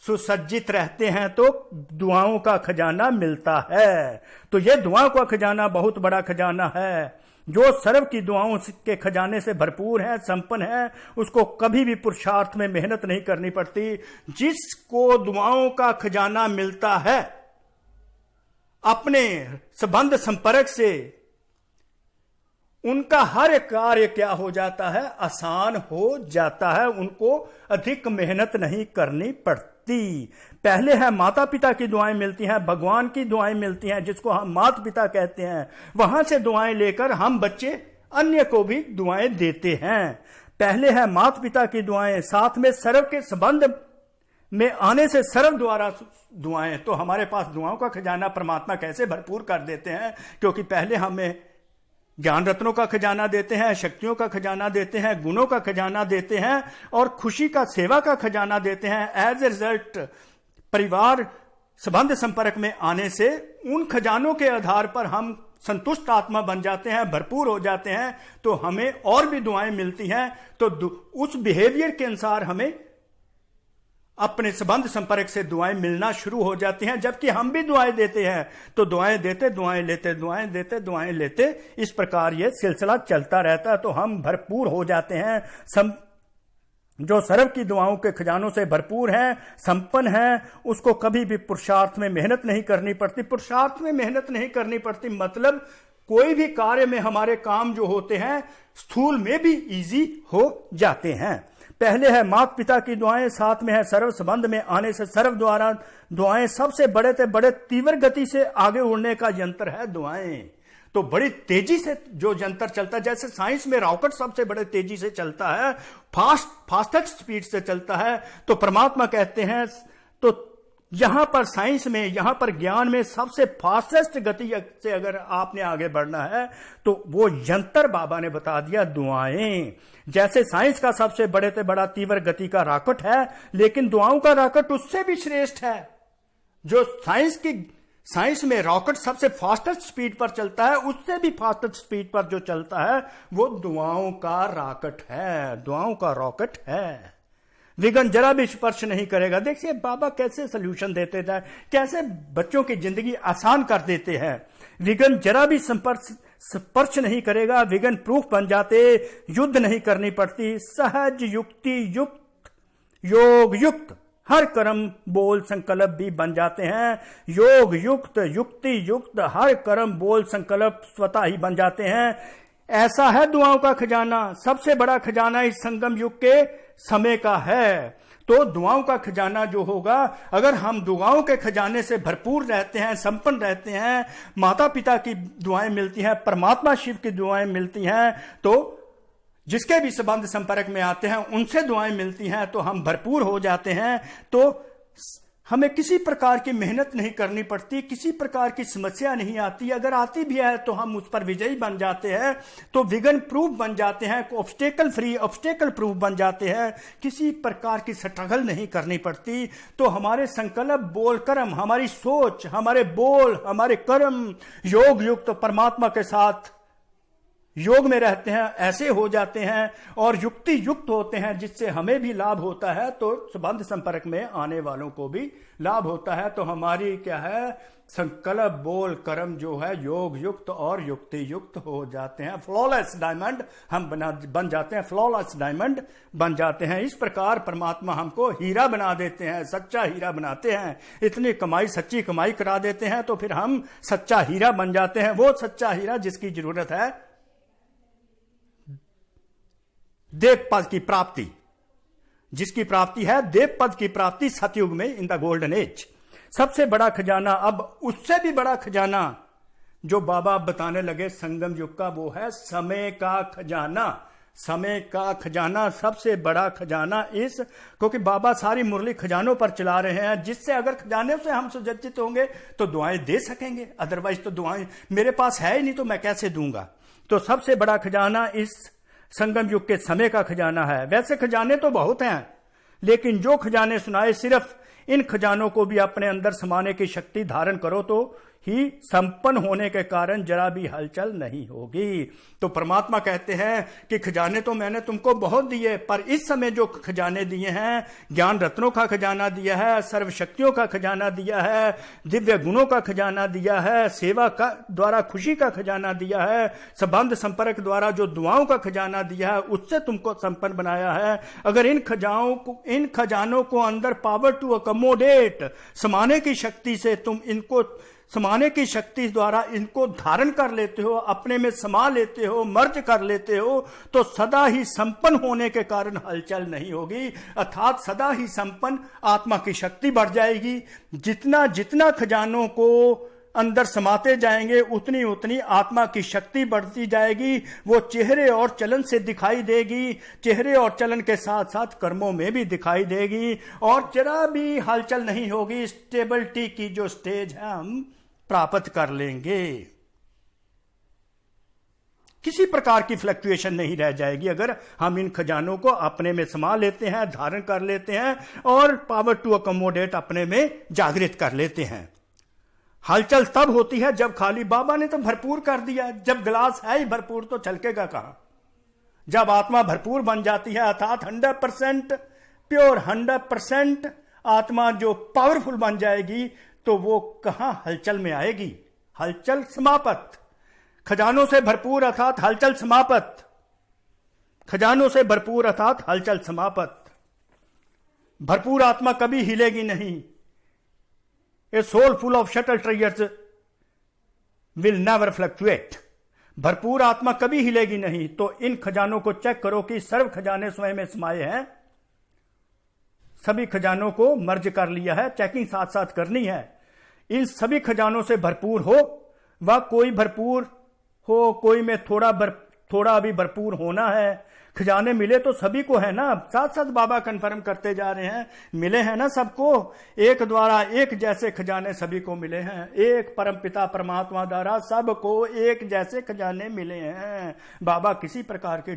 सुसज्जित रहते हैं तो दुआओं का खजाना मिलता है। तो यह दुआओं का खजाना बहुत बड़ा खजाना है। जो सर्व की दुआओं के खजाने से भरपूर है, संपन्न है, उसको कभी भी पुरुषार्थ में मेहनत नहीं करनी पड़ती। जिसको दुआओं का खजाना मिलता है, अपने संबंध संपर्क से उनका हर कार्य क्या हो जाता है? आसान हो जाता है। उनको अधिक मेहनत नहीं करनी पड़ती। पहले है माता पिता की दुआएं मिलती हैं, भगवान की दुआएं मिलती हैं, जिसको हम माता पिता कहते हैं। वहां से दुआएं लेकर हम बच्चे अन्य को भी दुआएं देते हैं। पहले है माता पिता की दुआएं, साथ में सर्व के संबंध में आने से सर्व द्वारा दुआएं। तो हमारे पास दुआओं का खजाना परमात्मा कैसे भरपूर कर देते हैं, क्योंकि पहले हमें ज्ञान रत्नों का खजाना देते हैं, शक्तियों का खजाना देते हैं, गुणों का खजाना देते हैं, और खुशी का, सेवा का खजाना देते हैं। एज ए रिजल्ट परिवार संबंध संपर्क में आने से उन खजानों के आधार पर हम संतुष्ट आत्मा बन जाते हैं, भरपूर हो जाते हैं। तो हमें और भी दुआएं मिलती हैं। तो उस बिहेवियर के अनुसार हमें अपने संबंध संपर्क से दुआएं मिलना शुरू हो जाती हैं। जबकि हम भी दुआएं देते हैं, तो दुआएं देते, दुआएं लेते, दुआएं देते, दुआएं लेते, इस प्रकार ये सिलसिला चलता रहता है। तो हम भरपूर हो जाते हैं। जो सर्व की दुआओं के खजानों से भरपूर हैं, संपन्न हैं, उसको कभी भी पुरुषार्थ में मेहनत नहीं करनी पड़ती। पुरुषार्थ में मेहनत नहीं करनी पड़ती मतलब कोई भी कार्य में हमारे काम जो होते हैं स्थूल में भी इजी हो जाते हैं। पहले है माता पिता की दुआएं, साथ में है सर्व संबंध में आने से सर्व द्वारा दुआएं। सबसे बड़े से बड़े तीव्र गति से आगे उड़ने का यंत्र है दुआएं। तो बड़ी तेजी से जो यंत्र चलता है, जैसे साइंस में रॉकेट सबसे बड़े तेजी से चलता है, फास्टेस्ट स्पीड से चलता है, तो परमात्मा कहते हैं, तो यहां पर साइंस में, यहां पर ज्ञान में सबसे फास्टेस्ट गति से अगर आपने आगे बढ़ना है तो वो यंत्र बाबा ने बता दिया, दुआएं। जैसे साइंस का सबसे बड़े से बड़ा तीव्र गति का रॉकेट है, लेकिन दुआओं का रॉकेट उससे भी श्रेष्ठ है। जो साइंस में रॉकेट सबसे फास्टेस्ट स्पीड पर चलता है, उससे भी फास्टेस्ट स्पीड पर जो चलता है वो दुआओं का रॉकेट है, दुआओं का रॉकेट है। विघ्न जरा भी स्पर्श नहीं करेगा। देखिए बाबा कैसे सोल्यूशन देते थे, कैसे बच्चों की जिंदगी आसान कर देते हैं। विघ्न जरा भी स्पर्श नहीं करेगा, विघ्न प्रूफ बन जाते, युद्ध नहीं करनी पड़ती, सहज युक्ति युक्त योग युक्त हर कर्म बोल संकल्प भी बन जाते हैं। योग युक्त युक्ति युक्त हर कर्म बोल संकल्प स्वतः ही बन जाते हैं। ऐसा है दुआओं का खजाना। सबसे बड़ा खजाना इस संगम युग के समय का है। तो दुआओं का खजाना जो होगा, अगर हम दुआओं के खजाने से भरपूर रहते हैं, संपन्न रहते हैं, माता पिता की दुआएं मिलती हैं, परमात्मा शिव की दुआएं मिलती हैं, तो जिसके भी संबंध संपर्क में आते हैं उनसे दुआएं मिलती हैं, तो हम भरपूर हो जाते हैं। तो हमें किसी प्रकार की मेहनत नहीं करनी पड़ती, किसी प्रकार की समस्या नहीं आती। अगर आती भी है तो हम उस पर विजयी बन जाते हैं, तो विघ्न प्रूफ बन जाते हैं, ऑब्स्टेकल फ्री, ऑब्स्टेकल प्रूफ बन जाते हैं। किसी प्रकार की स्ट्रगल नहीं करनी पड़ती। तो हमारे संकल्प बोल कर्म, हमारी सोच, हमारे बोल, हमारे कर्म योग युक्त परमात्मा के साथ योग में रहते हैं, ऐसे हो जाते हैं और युक्ति युक्त होते हैं, जिससे हमें भी लाभ होता है, तो संबंध संपर्क में आने वालों को भी लाभ होता है। तो हमारी क्या है, संकल्प बोल कर्म जो है योग युक्त और युक्ति युक्त हो जाते हैं। फ्लॉलेस डायमंड हम बन जाते हैं, फ्लॉलेस डायमंड बन जाते हैं। इस प्रकार परमात्मा हमको हीरा बना देते हैं, सच्चा हीरा बनाते हैं। इतनी कमाई, सच्ची कमाई करा देते हैं, तो फिर हम सच्चा हीरा बन जाते हैं। वो सच्चा हीरा जिसकी जरूरत है देव पद की प्राप्ति, जिसकी प्राप्ति है देव पद की प्राप्ति सतयुग में, इन द गोल्डन एज। सबसे बड़ा खजाना, अब उससे भी बड़ा खजाना जो बाबा बताने लगे संगम युग का, वो है समय का खजाना। समय का खजाना सबसे बड़ा खजाना, इस क्योंकि बाबा सारी मुरली खजानों पर चला रहे हैं, जिससे अगर खजाने से हम सुसज्जित होंगे तो दुआएं दे सकेंगे। अदरवाइज तो दुआएं मेरे पास है ही नहीं, तो मैं कैसे दूंगा। तो सबसे बड़ा खजाना इस संगम युग के समय का खजाना है। वैसे खजाने तो बहुत हैं, लेकिन जो खजाने सुनाए, सिर्फ इन खजानों को भी अपने अंदर समाने की शक्ति धारण करो तो ही संपन्न होने के कारण जरा भी हलचल नहीं होगी। तो परमात्मा कहते हैं कि खजाने तो मैंने तुमको बहुत दिए, पर इस समय जो खजाने दिए हैं, ज्ञान रत्नों का खजाना दिया है, सर्वशक्तियों का खजाना दिया है, दिव्य गुणों का खजाना दिया है, सेवा का द्वारा खुशी का खजाना दिया है, संबंध संपर्क द्वारा जो दुआओं का खजाना दिया है, उससे तुमको संपन्न बनाया है। अगर इन खजानों को अंदर पावर टू अकोमोडेट, समाने की शक्ति से तुम इनको, समाने की शक्ति द्वारा इनको धारण कर लेते हो, अपने में समा लेते हो, मर्ज कर लेते हो, तो सदा ही संपन्न होने के कारण हलचल नहीं होगी। अर्थात सदा ही संपन्न आत्मा की शक्ति बढ़ जाएगी। जितना जितना खजानों को अंदर समाते जाएंगे, उतनी उतनी आत्मा की शक्ति बढ़ती जाएगी। वो चेहरे और चलन से दिखाई देगी, चेहरे और चलन के साथ साथ कर्मों में भी दिखाई देगी, और जरा भी हलचल नहीं होगी। स्टेबिलिटी की जो स्टेज है हम प्राप्त कर लेंगे। किसी प्रकार की फ्लक्चुएशन नहीं रह जाएगी अगर हम इन खजानों को अपने में समा लेते हैं, धारण कर लेते हैं और पावर टू अकोमोडेट अपने में जागृत कर लेते हैं। हलचल तब होती है जब खाली, बाबा ने तो भरपूर कर दिया, जब गिलास है ही भरपूर तो छलकेगा कहां। जब आत्मा भरपूर बन जाती है, अर्थात 100% प्योर, 100% आत्मा जो पावरफुल बन जाएगी, तो वो कहां हलचल में आएगी। हलचल समाप्त, खजानों से भरपूर अर्थात हलचल समाप्त, खजानों से भरपूर अर्थात हलचल समाप्त। भरपूर आत्मा कभी हिलेगी नहीं। A soul full of subtle treasures will never fluctuate. भरपूर आत्मा कभी हिलेगी नहीं। तो इन खजानों को चेक करो कि सर्व खजाने स्वयं में समाये हैं सभी खजानों को मर्ज कर लिया है, चेकिंग साथ साथ करनी है। इन सभी खजानों से भरपूर हो, वह कोई भरपूर हो, कोई में थोड़ा अभी भरपूर होना है। खजाने मिले तो सभी को है ना, साथ साथ बाबा कंफर्म करते जा रहे हैं, मिले हैं ना सबको, एक द्वारा एक जैसे खजाने सभी को मिले हैं, एक परम पिता परमात्मा द्वारा सबको एक जैसे खजाने मिले हैं। बाबा किसी प्रकार की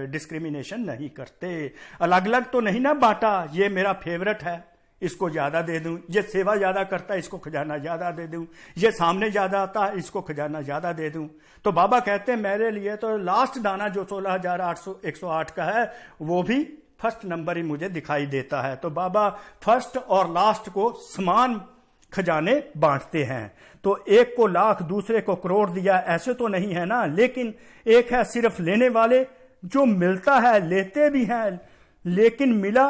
डिस्क्रिमिनेशन नहीं करते, अलग अलग तो नहीं ना बांटा, ये मेरा फेवरेट है इसको ज्यादा दे दूं, ये सेवा ज्यादा करता है इसको खजाना ज्यादा दे दूं, ये सामने ज्यादा आता है इसको खजाना ज्यादा दे दूं। तो बाबा कहते हैं मेरे लिए तो लास्ट दाना जो 16,108 का है वो भी फर्स्ट नंबर ही मुझे दिखाई देता है। तो बाबा फर्स्ट और लास्ट को समान खजाने बांटते हैं। तो एक को लाख दूसरे को करोड़ दिया, ऐसे तो नहीं है ना, लेकिन एक है सिर्फ लेने वाले, जो मिलता है लेते भी हैं, लेकिन मिला।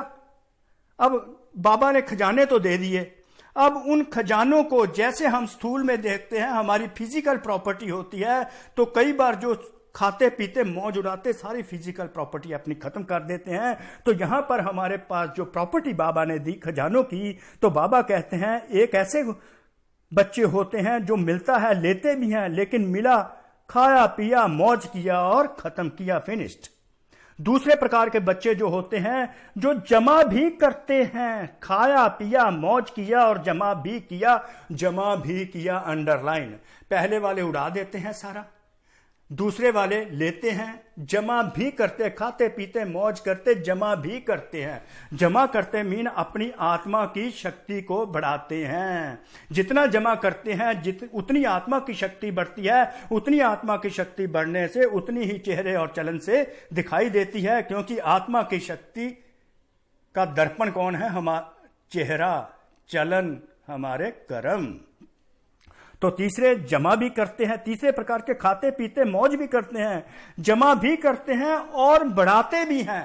अब बाबा ने खजाने तो दे दिए, अब उन खजानों को जैसे हम स्थूल में देखते हैं, हमारी फिजिकल प्रॉपर्टी होती है, तो कई बार जो खाते पीते मौज उड़ाते सारी फिजिकल प्रॉपर्टी अपनी खत्म कर देते हैं। तो यहां पर हमारे पास जो प्रॉपर्टी बाबा ने दी खजानों की, तो बाबा कहते हैं एक ऐसे बच्चे होते हैं जो मिलता है लेते भी हैं, लेकिन मिला, खाया पिया मौज किया और खत्म किया, फिनिश्ड। दूसरे प्रकार के बच्चे जो होते हैं जो जमा भी करते हैं, खाया पिया मौज किया और जमा भी किया अंडरलाइन। पहले वाले उड़ा देते हैं सारा, दूसरे वाले लेते हैं, जमा भी करते, खाते पीते मौज करते, जमा भी करते हैं। जमा करते मीन अपनी आत्मा की शक्ति को बढ़ाते हैं। जितना जमा करते हैं उतनी आत्मा की शक्ति बढ़ती है, उतनी आत्मा की शक्ति बढ़ने से उतनी ही चेहरे और चलन से दिखाई देती है, क्योंकि आत्मा की शक्ति का दर्पण कौन है? हमारा चेहरा, चलन, हमारे कर्म। तो तीसरे जमा भी करते हैं, तीसरे प्रकार के खाते पीते मौज भी करते हैं, जमा भी करते हैं और बढ़ाते भी हैं।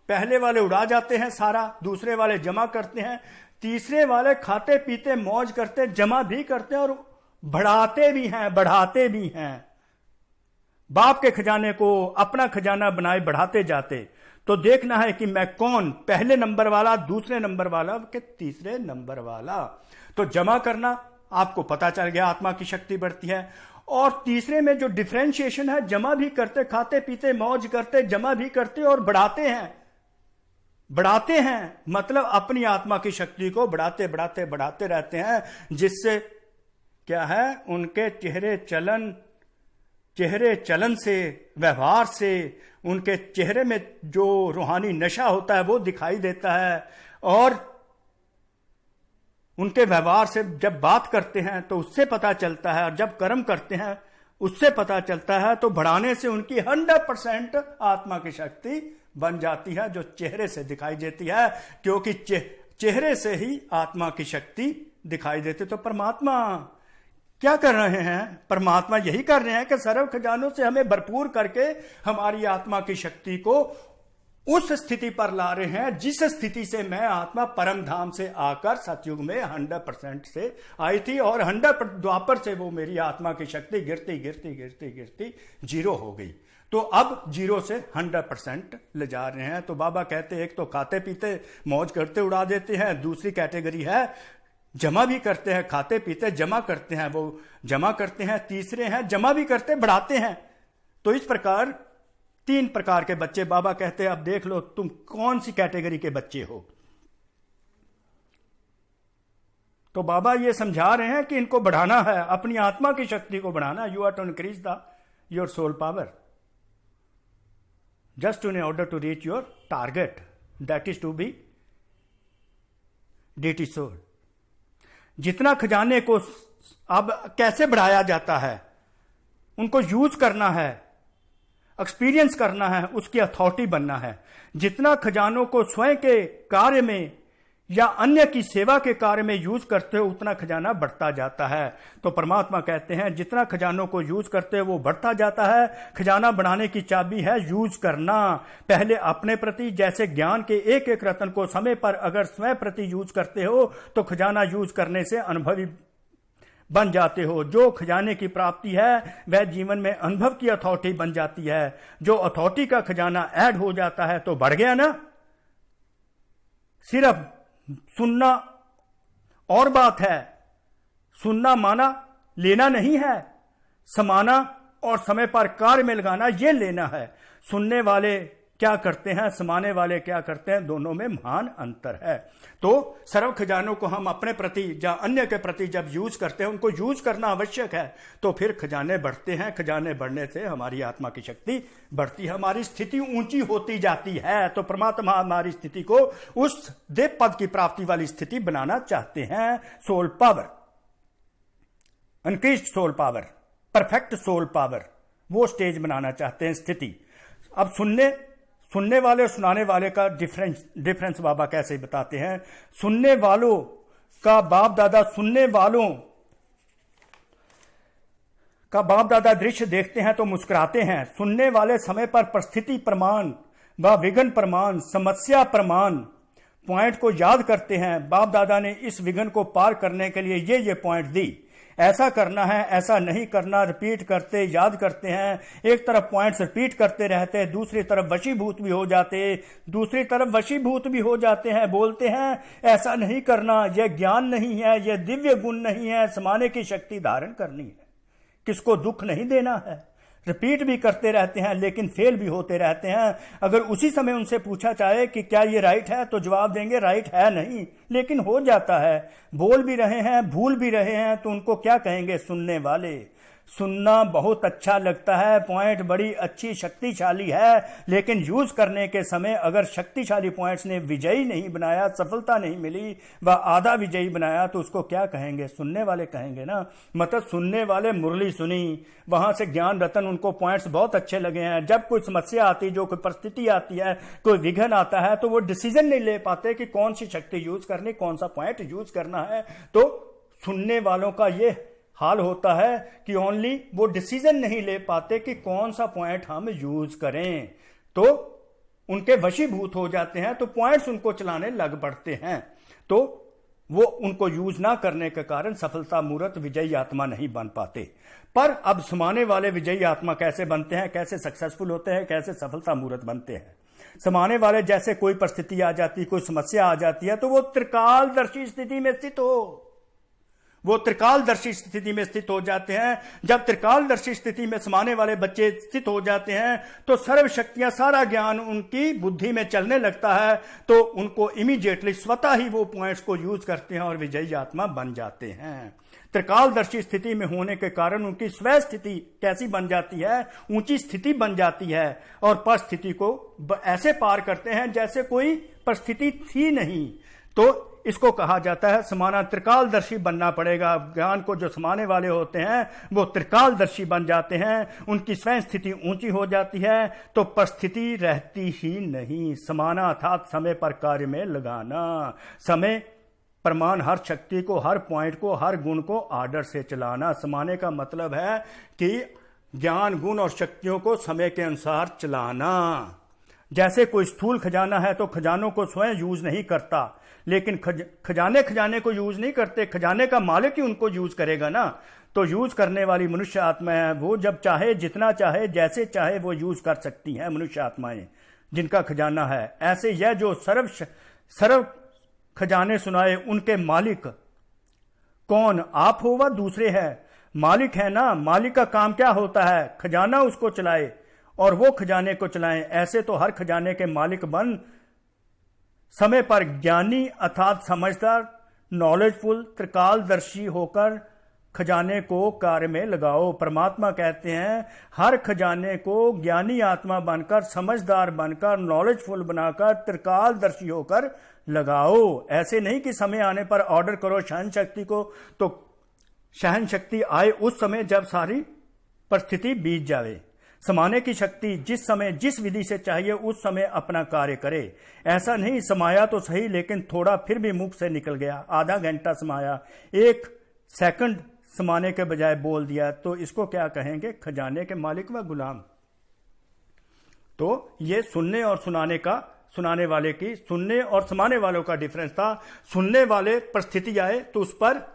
पहले वाले उड़ा जाते हैं सारा, दूसरे वाले जमा करते हैं, तीसरे वाले खाते पीते मौज करते, जमा भी करते हैं और बढ़ाते भी हैं। बाप के खजाने को अपना खजाना बनाए बढ़ाते जाते। तो देखना है कि मैं कौन, पहले नंबर वाला, दूसरे नंबर वाला के तीसरे नंबर वाला। तो जमा करना आपको पता चल गया, आत्मा की शक्ति बढ़ती है। और तीसरे में जो डिफरेंशिएशन है, जमा भी करते, खाते पीते मौज करते, जमा भी करते और बढ़ाते हैं, मतलब अपनी आत्मा की शक्ति को बढ़ाते रहते हैं, जिससे क्या है, उनके चेहरे चलन से, व्यवहार से, उनके चेहरे में जो रूहानी नशा होता है वो दिखाई देता है। और उनके व्यवहार से जब बात करते हैं तो उससे पता चलता है, और जब कर्म करते हैं उससे पता चलता है। तो बढ़ाने से उनकी 100% आत्मा की शक्ति बन जाती है, जो चेहरे से दिखाई देती है, क्योंकि चेहरे से ही आत्मा की शक्ति दिखाई देती। तो परमात्मा क्या कर रहे हैं? परमात्मा यही कर रहे हैं कि सर्व खजानों से हमें भरपूर करके हमारी आत्मा की शक्ति को उस स्थिति पर ला रहे हैं जिस स्थिति से मैं आत्मा परम धाम से आकर सतयुग में 100% से आई थी, और 100 द्वापर से वो मेरी आत्मा की शक्ति गिरती जीरो हो गई। तो अब जीरो से 100% ले जा रहे हैं। तो बाबा कहते हैं एक तो खाते पीते मौज करते उड़ा देते हैं, दूसरी कैटेगरी है जमा भी करते हैं, खाते पीते जमा करते हैं, वो जमा करते हैं, तीसरे हैं जमा भी करते बढ़ाते हैं। तो इस प्रकार 3 प्रकार के बच्चे बाबा कहते हैं, अब देख लो तुम कौन सी कैटेगरी के बच्चे हो। तो बाबा ये समझा रहे हैं कि इनको बढ़ाना है, अपनी आत्मा की शक्ति को बढ़ाना। You are to increase your soul power just in order to reach your target, that is to be deity soul. जितना खजाने को अब कैसे बढ़ाया जाता है, उनको यूज करना है, एक्सपीरियंस करना है, उसकी अथॉरिटी बनना है। जितना खजानों को स्वयं के कार्य में या अन्य की सेवा के कार्य में यूज करते हो, उतना खजाना बढ़ता जाता है। तो परमात्मा कहते हैं जितना खजानों को यूज करते हो वो बढ़ता जाता है। खजाना बढ़ाने की चाबी है यूज करना। पहले अपने प्रति, जैसे ज्ञान के एक एक रत्न को समय पर अगर स्वयं प्रति यूज करते हो तो खजाना यूज करने से अनुभवी बन जाते हो। जो खजाने की प्राप्ति है वह जीवन में अनुभव की अथॉरिटी बन जाती है। जो अथॉरिटी का खजाना ऐड हो जाता है तो बढ़ गया ना। सिर्फ सुनना और बात है, सुनना माना लेना नहीं है, समाना और समय पर कार्य में लगाना ये लेना है। सुनने वाले क्या करते हैं, समाने वाले क्या करते हैं, दोनों में महान अंतर है। तो सर्व खजानों को हम अपने प्रति या अन्य के प्रति जब यूज करते हैं, उनको यूज करना आवश्यक है, तो फिर खजाने बढ़ते हैं। खजाने बढ़ने से हमारी आत्मा की शक्ति बढ़ती है, हमारी स्थिति ऊंची होती जाती है। तो परमात्मा हमारी स्थिति को उस देव पद की प्राप्ति वाली स्थिति बनाना चाहते हैं। Soul power, increased soul power, perfect soul power, वो स्टेज बनाना चाहते हैं, स्थिति। अब सुनने वाले और सुनाने वाले का डिफरेंस बाबा कैसे बताते हैं। सुनने वालों का बाप दादा, सुनने वालों का बाप दादा दृश्य देखते हैं तो मुस्कुराते हैं। सुनने वाले समय पर परिस्थिति प्रमाण व विघ्न प्रमाण, समस्या प्रमाण पॉइंट को याद करते हैं। बाप दादा ने इस विघ्न को पार करने के लिए ये पॉइंट दी, ऐसा करना है, ऐसा नहीं करना, रिपीट करते याद करते हैं। एक तरफ पॉइंट्स रिपीट करते रहते, दूसरी तरफ वशीभूत भी हो जाते हैं, बोलते हैं ऐसा नहीं करना, यह ज्ञान नहीं है, यह दिव्य गुण नहीं है, समाने की शक्ति धारण करनी है, किसको दुख नहीं देना है। रिपीट भी करते रहते हैं लेकिन फेल भी होते रहते हैं। अगर उसी समय उनसे पूछा जाए कि क्या ये राइट है, तो जवाब देंगे राइट है नहीं, लेकिन हो जाता है। बोल भी रहे हैं, भूल भी रहे हैं, तो उनको क्या कहेंगे, सुनने वाले। सुनना बहुत अच्छा लगता है, पॉइंट बड़ी अच्छी शक्तिशाली है, लेकिन यूज करने के समय अगर शक्तिशाली पॉइंट्स ने विजयी नहीं बनाया, सफलता नहीं मिली, वह आधा विजयी बनाया, तो उसको क्या कहेंगे, सुनने वाले कहेंगे ना। मतलब सुनने वाले मुरली सुनी, वहां से ज्ञान रतन, उनको पॉइंट्स बहुत अच्छे लगे हैं। जब कोई समस्या आती, जो कोई परिस्थिति आती है, कोई विघ्न आता है, तो वो डिसीजन नहीं ले पाते कि कौन सी शक्ति यूज करनी, कौन सा पॉइंट यूज करना है। तो सुनने वालों का ये हाल होता है कि ओनली वो डिसीजन नहीं ले पाते कि कौन सा पॉइंट हम यूज करें, तो उनके वशीभूत हो जाते हैं, तो पॉइंट्स उनको चलाने लग पड़ते हैं, तो वो उनको यूज ना करने के कारण सफलता मूर्त विजयी आत्मा नहीं बन पाते। पर अब समाने वाले विजयी आत्मा कैसे बनते हैं, कैसे सक्सेसफुल होते हैं, कैसे सफलता मूर्त बनते हैं। समाने वाले जैसे कोई परिस्थिति आ जाती, कोई समस्या आ जाती है, तो वो त्रिकालदर्शी स्थिति में स्थित वो त्रिकालदर्शी स्थिति में स्थित हो जाते हैं। जब त्रिकालदर्शी स्थिति में समाने वाले बच्चे स्थित हो जाते हैं, तो सर्व शक्तियां, सारा ज्ञान उनकी बुद्धि में चलने लगता है, तो उनको इमीडिएटली स्वतः ही वो पॉइंट्स को यूज करते हैं और विजयी आत्मा बन जाते हैं। त्रिकालदर्शी स्थिति में होने के कारण उनकी स्व स्थिति कैसी बन जाती है, ऊंची स्थिति बन जाती है, और परिस्थिति को ऐसे पार करते हैं जैसे कोई परिस्थिति थी नहीं। तो इसको कहा जाता है समाना त्रिकालदर्शी बनना पड़ेगा। ज्ञान को जो समाने वाले होते हैं वो त्रिकालदर्शी बन जाते हैं, उनकी स्वयं स्थिति ऊंची हो जाती है, तो परिस्थिति रहती ही नहीं। समाना अर्थात समय पर कार्य में लगाना, समय प्रमाण, हर शक्ति को, हर पॉइंट को, हर गुण को आर्डर से चलाना। समाने का मतलब है कि ज्ञान, गुण और शक्तियों को समय के अनुसार चलाना। जैसे कोई स्थूल खजाना है तो खजानों को स्वयं यूज नहीं करता, लेकिन खजाने को यूज नहीं करते, खजाने का मालिक ही उनको यूज करेगा ना। तो यूज करने वाली मनुष्य आत्मा है, वो जब चाहे, जितना चाहे, जैसे चाहे वो यूज कर सकती हैं मनुष्य आत्माएं, जिनका खजाना है। ऐसे यह जो सर्व खजाने सुनाए, उनके मालिक कौन, आप हो व दूसरे हैं, मालिक है ना। मालिक का काम क्या होता है, खजाना उसको चलाए और वो खजाने को चलाएं। ऐसे तो हर खजाने के मालिक बन समय पर ज्ञानी अर्थात समझदार, नॉलेजफुल, त्रिकालदर्शी होकर खजाने को कार्य में लगाओ। परमात्मा कहते हैं हर खजाने को ज्ञानी आत्मा बनकर, समझदार बनकर, नॉलेजफुल बनाकर, त्रिकालदर्शी होकर लगाओ। ऐसे नहीं कि समय आने पर ऑर्डर करो सहन शक्ति को, तो सहन शक्ति आए उस समय जब सारी परिस्थिति बीत जावे। समाने की शक्ति जिस समय, जिस विधि से चाहिए उस समय अपना कार्य करे। ऐसा नहीं समाया तो सही, लेकिन थोड़ा फिर भी मुख से निकल गया, आधा घंटा समाया, 1 सेकंड समाने के बजाय बोल दिया, तो इसको क्या कहेंगे, खजाने के मालिक व गुलाम। तो ये सुनने और सुनाने वाले की, सुनने और समाने वालों का डिफरेंस था। सुनने वाले परिस्थिति आए तो उस पर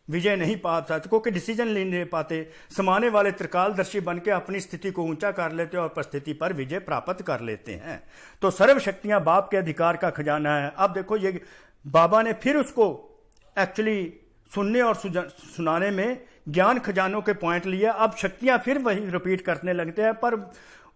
विजय नहीं पा पाते, क्योंकि डिसीजन नहीं ले पाते, समाने वाले त्रिकालदर्शी बन के अपनी स्थिति को ऊंचा कर लेते हैं और परिस्थिति पर विजय प्राप्त कर लेते हैं। तो सर्व शक्तियां बाप के अधिकार का खजाना है। अब देखो ये बाबा ने फिर उसको एक्चुअली सुनने और सुनाने में ज्ञान खजानों के पॉइंट लिए। अब शक्तियां फिर वही रिपीट करने लगते हैं, पर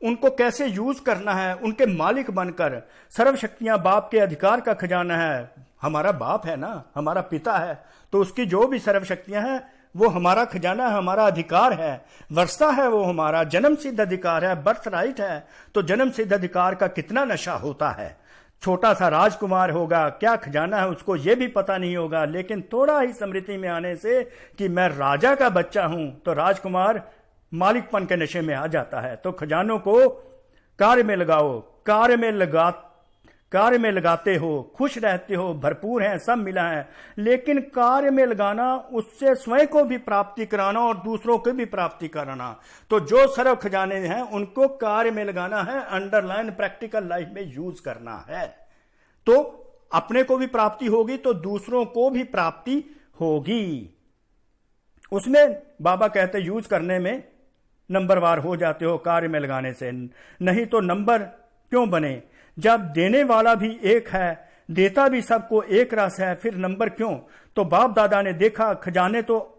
उनको कैसे यूज करना है, उनके मालिक बनकर। सर्व शक्तियां बाप के अधिकार का खजाना है। हमारा बाप है ना, हमारा पिता है, तो उसकी जो भी सर्व शक्तियां हैं वो हमारा खजाना है, हमारा अधिकार है, वर्षा है, वो हमारा जन्म सिद्ध अधिकार है, बर्थ राइट है। तो जन्म सिद्ध अधिकार का कितना नशा होता है। छोटा सा राजकुमार होगा, क्या खजाना है उसको ये भी पता नहीं होगा, लेकिन थोड़ा ही स्मृति में आने से कि मैं राजा का बच्चा हूं, तो राजकुमार मालिकपन के नशे में आ जाता है। तो खजानों को कार्य में लगाओ, कार्य में लगाते हो, खुश रहते हो, भरपूर हैं, सब मिला है, लेकिन कार्य में लगाना, उससे स्वयं को भी प्राप्ति कराना और दूसरों को भी प्राप्ति कराना। तो जो सर्व खजाने हैं उनको कार्य में लगाना है, अंडरलाइन प्रैक्टिकल लाइफ में यूज करना है। तो अपने को भी प्राप्ति होगी तो दूसरों को भी प्राप्ति होगी। उसमें बाबा कहते यूज करने में नंबरवार हो जाते हो कार्य में लगाने से, नहीं तो नंबर क्यों बने। जब देने वाला भी एक है, देता भी सबको एक रस है, फिर नंबर क्यों। तो बाप दादा ने देखा खजाने तो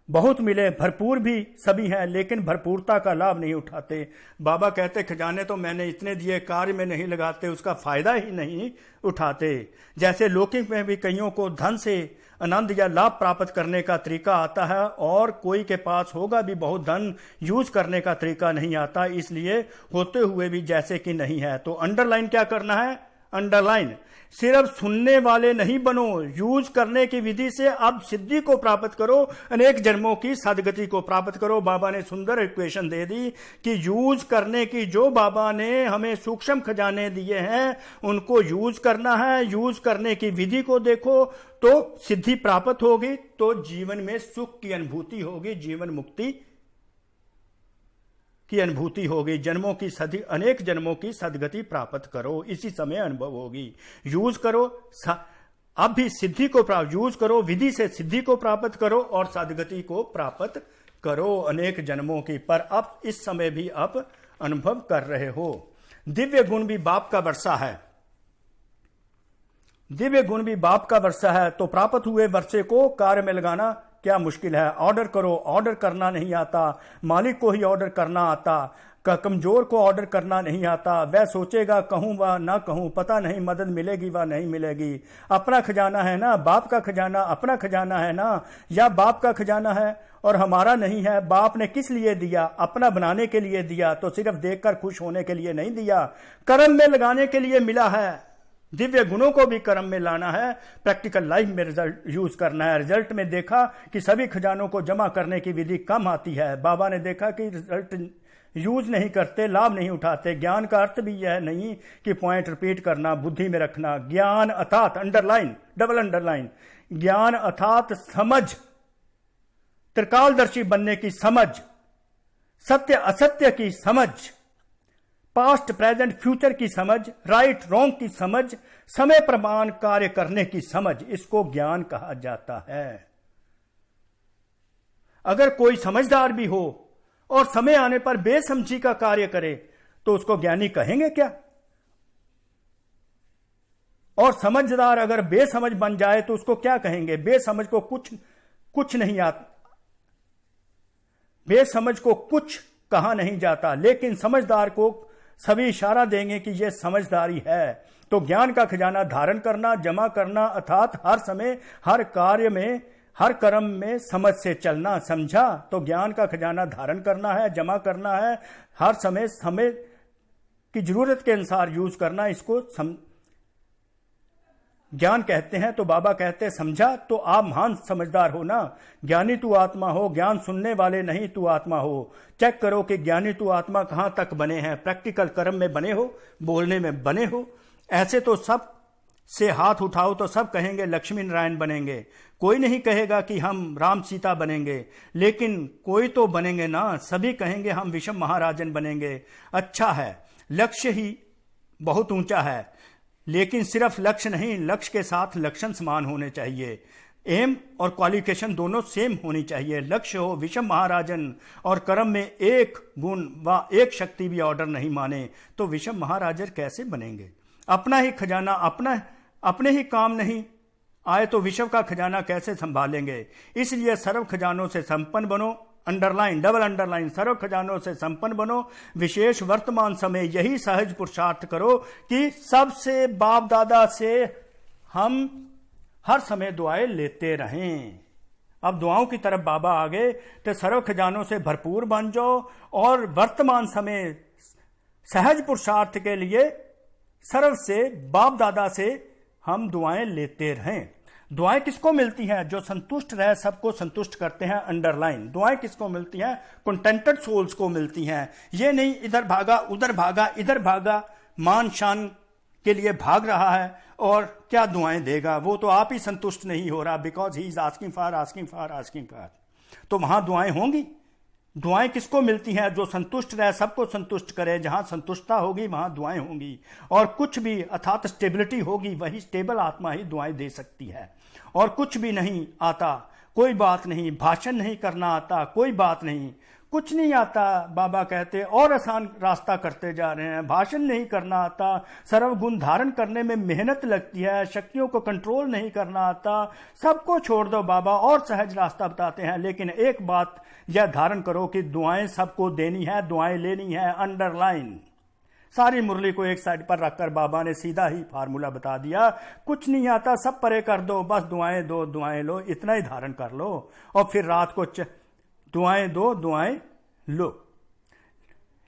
बहुत मिले, भरपूर भी सभी हैं, लेकिन भरपूरता का लाभ नहीं उठाते। बाबा कहते खजाने तो मैंने इतने दिए, कार्य में नहीं लगाते, उसका फायदा ही नहीं उठाते। जैसे लौकिक में भी कईयों को धन से आनंद या लाभ प्राप्त करने का तरीका आता है और कोई के पास होगा भी बहुत धन, यूज करने का तरीका नहीं आता, इसलिए होते हुए भी जैसे कि नहीं है। तो अंडरलाइन क्या करना है, अंडरलाइन सिर्फ सुनने वाले नहीं बनो, यूज करने की विधि से अब सिद्धि को प्राप्त करो, अनेक जन्मों की सदगति को प्राप्त करो। बाबा ने सुंदर इक्वेशन दे दी कि यूज करने की, जो बाबा ने हमें सूक्ष्म खजाने दिए हैं उनको यूज करना है। यूज करने की विधि को देखो तो सिद्धि प्राप्त होगी, तो जीवन में सुख की अनुभूति होगी, जीवन मुक्ति की अनुभूति होगी, जन्मों की अनेक जन्मों की सदगति प्राप्त करो, इसी समय अनुभव होगी। यूज करो, अब भी सिद्धि को प्राप्त, यूज करो, विधि से सिद्धि को प्राप्त करो और सदगति को प्राप्त करो अनेक जन्मों की। पर अब इस समय भी अब अनुभव कर रहे हो। दिव्य गुण भी बाप का वर्षा है, दिव्य गुण भी बाप का वर्षा है। तो प्राप्त हुए वर्षे को कार्य में लगाना क्या मुश्किल है। ऑर्डर करो, ऑर्डर करना नहीं आता, मालिक को ही ऑर्डर करना आता, कमजोर को ऑर्डर करना नहीं आता। वह सोचेगा कहूं व ना कहूं, पता नहीं मदद मिलेगी व नहीं मिलेगी। अपना खजाना है ना, बाप का खजाना अपना खजाना है ना, या बाप का खजाना है और हमारा नहीं है। बाप ने किस लिए दिया, अपना बनाने के लिए दिया, तो सिर्फ देखकर खुश होने के लिए नहीं दिया, कर्म में लगाने के लिए मिला है। दिव्य गुणों को भी कर्म में लाना है, प्रैक्टिकल लाइफ में रिजल्ट यूज करना है। रिजल्ट में देखा कि सभी खजानों को जमा करने की विधि कम आती है। बाबा ने देखा कि रिजल्ट यूज नहीं करते, लाभ नहीं उठाते। ज्ञान का अर्थ भी यह नहीं कि पॉइंट रिपीट करना, बुद्धि में रखना। ज्ञान अर्थात अंडरलाइन, डबल अंडरलाइन, ज्ञान अर्थात समझ, त्रिकालदर्शी बनने की समझ, सत्य असत्य की समझ, पास्ट प्रेजेंट फ्यूचर की समझ, राइट रॉन्ग की समझ, समय प्रमाण कार्य करने की समझ, इसको ज्ञान कहा जाता है। अगर कोई समझदार भी हो और समय आने पर बेसमझी का कार्य करे तो उसको ज्ञानी कहेंगे क्या। और समझदार अगर बेसमझ बन जाए तो उसको क्या कहेंगे। बेसमझ को कुछ नहीं आता, बेसमझ को कुछ कहा नहीं जाता, लेकिन समझदार को सभी इशारा देंगे कि यह समझदारी है। तो ज्ञान का खजाना धारण करना, जमा करना, अर्थात हर समय हर कार्य में हर कर्म में समझ से चलना। समझा तो ज्ञान का खजाना धारण करना है, जमा करना है, हर समय समय की जरूरत के अनुसार यूज करना, इसको ज्ञान कहते हैं। तो बाबा कहते हैं समझा तो आप महान समझदार हो ना, ज्ञानी तू आत्मा हो, ज्ञान सुनने वाले नहीं तू आत्मा हो। चेक करो कि ज्ञानी तू आत्मा कहां तक बने हैं, प्रैक्टिकल कर्म में बने हो, बोलने में बने हो। ऐसे तो सब से हाथ उठाओ तो सब कहेंगे लक्ष्मी नारायण बनेंगे, कोई नहीं कहेगा कि हम राम सीता बनेंगे, लेकिन कोई तो बनेंगे ना, सभी कहेंगे हम विषम महाराजन बनेंगे। अच्छा है, लक्ष्य ही बहुत ऊंचा है, लेकिन सिर्फ लक्ष्य नहीं, लक्ष्य के साथ लक्षण समान होने चाहिए। एम और क्वालिफिकेशन दोनों सेम होनी चाहिए। लक्ष्य हो विषम महाराजन और कर्म में एक गुण व एक शक्ति भी ऑर्डर नहीं माने तो विषम महाराजन कैसे बनेंगे? अपना ही खजाना अपने ही काम नहीं आए तो विश्व का खजाना कैसे संभालेंगे? इसलिए सर्व खजानों से संपन्न बनो, अंडरलाइन डबल अंडरलाइन, सर्व खजानों से संपन्न बनो। विशेष वर्तमान समय यही सहज पुरुषार्थ करो कि सबसे बाप दादा से हम हर समय दुआएं लेते रहें। अब दुआओं की तरफ बाबा आ गए तो सर्व खजानों से भरपूर बन जाओ और वर्तमान समय सहज पुरुषार्थ के लिए सर्व से बाप दादा से हम दुआएं लेते रहें। दुआएं किसको मिलती हैं? जो संतुष्ट रहे, सबको संतुष्ट करते हैं, अंडरलाइन। दुआएं किसको मिलती हैं? कंटेंटेड सोल्स को मिलती हैं। ये नहीं इधर भागा उधर भागा इधर भागा, मान शान के लिए भाग रहा है और क्या दुआएं देगा? वो तो आप ही संतुष्ट नहीं हो रहा, because he is asking for asking for asking for. तो वहां दुआएं होंगी। दुआएं किसको मिलती हैं? जो संतुष्ट रहे, सबको संतुष्ट करे। जहां संतुष्टता होगी वहां दुआएं होंगी और कुछ भी अर्थात स्टेबिलिटी होगी, वही स्टेबल आत्मा ही दुआएं दे सकती है। और कुछ भी नहीं आता, कोई बात नहीं, भाषण नहीं करना आता, कोई बात नहीं, कुछ नहीं आता। बाबा कहते और आसान रास्ता करते जा रहे हैं। भाषण नहीं करना आता, सर्व गुण धारण करने में मेहनत लगती है, शक्तियों को कंट्रोल नहीं करना आता, सबको छोड़ दो बाबा और सहज रास्ता बताते हैं। लेकिन एक बात यह धारण करो कि दुआएं सबको देनी है, दुआएं लेनी है, अंडरलाइन। सारी मुरली को एक साइड पर रखकर बाबा ने सीधा ही फार्मूला बता दिया, कुछ नहीं आता, सब परे कर दो, बस दुआएं दो दुआएं लो, इतना ही धारण कर लो और फिर रात को दुआएं दो दुआएं लो।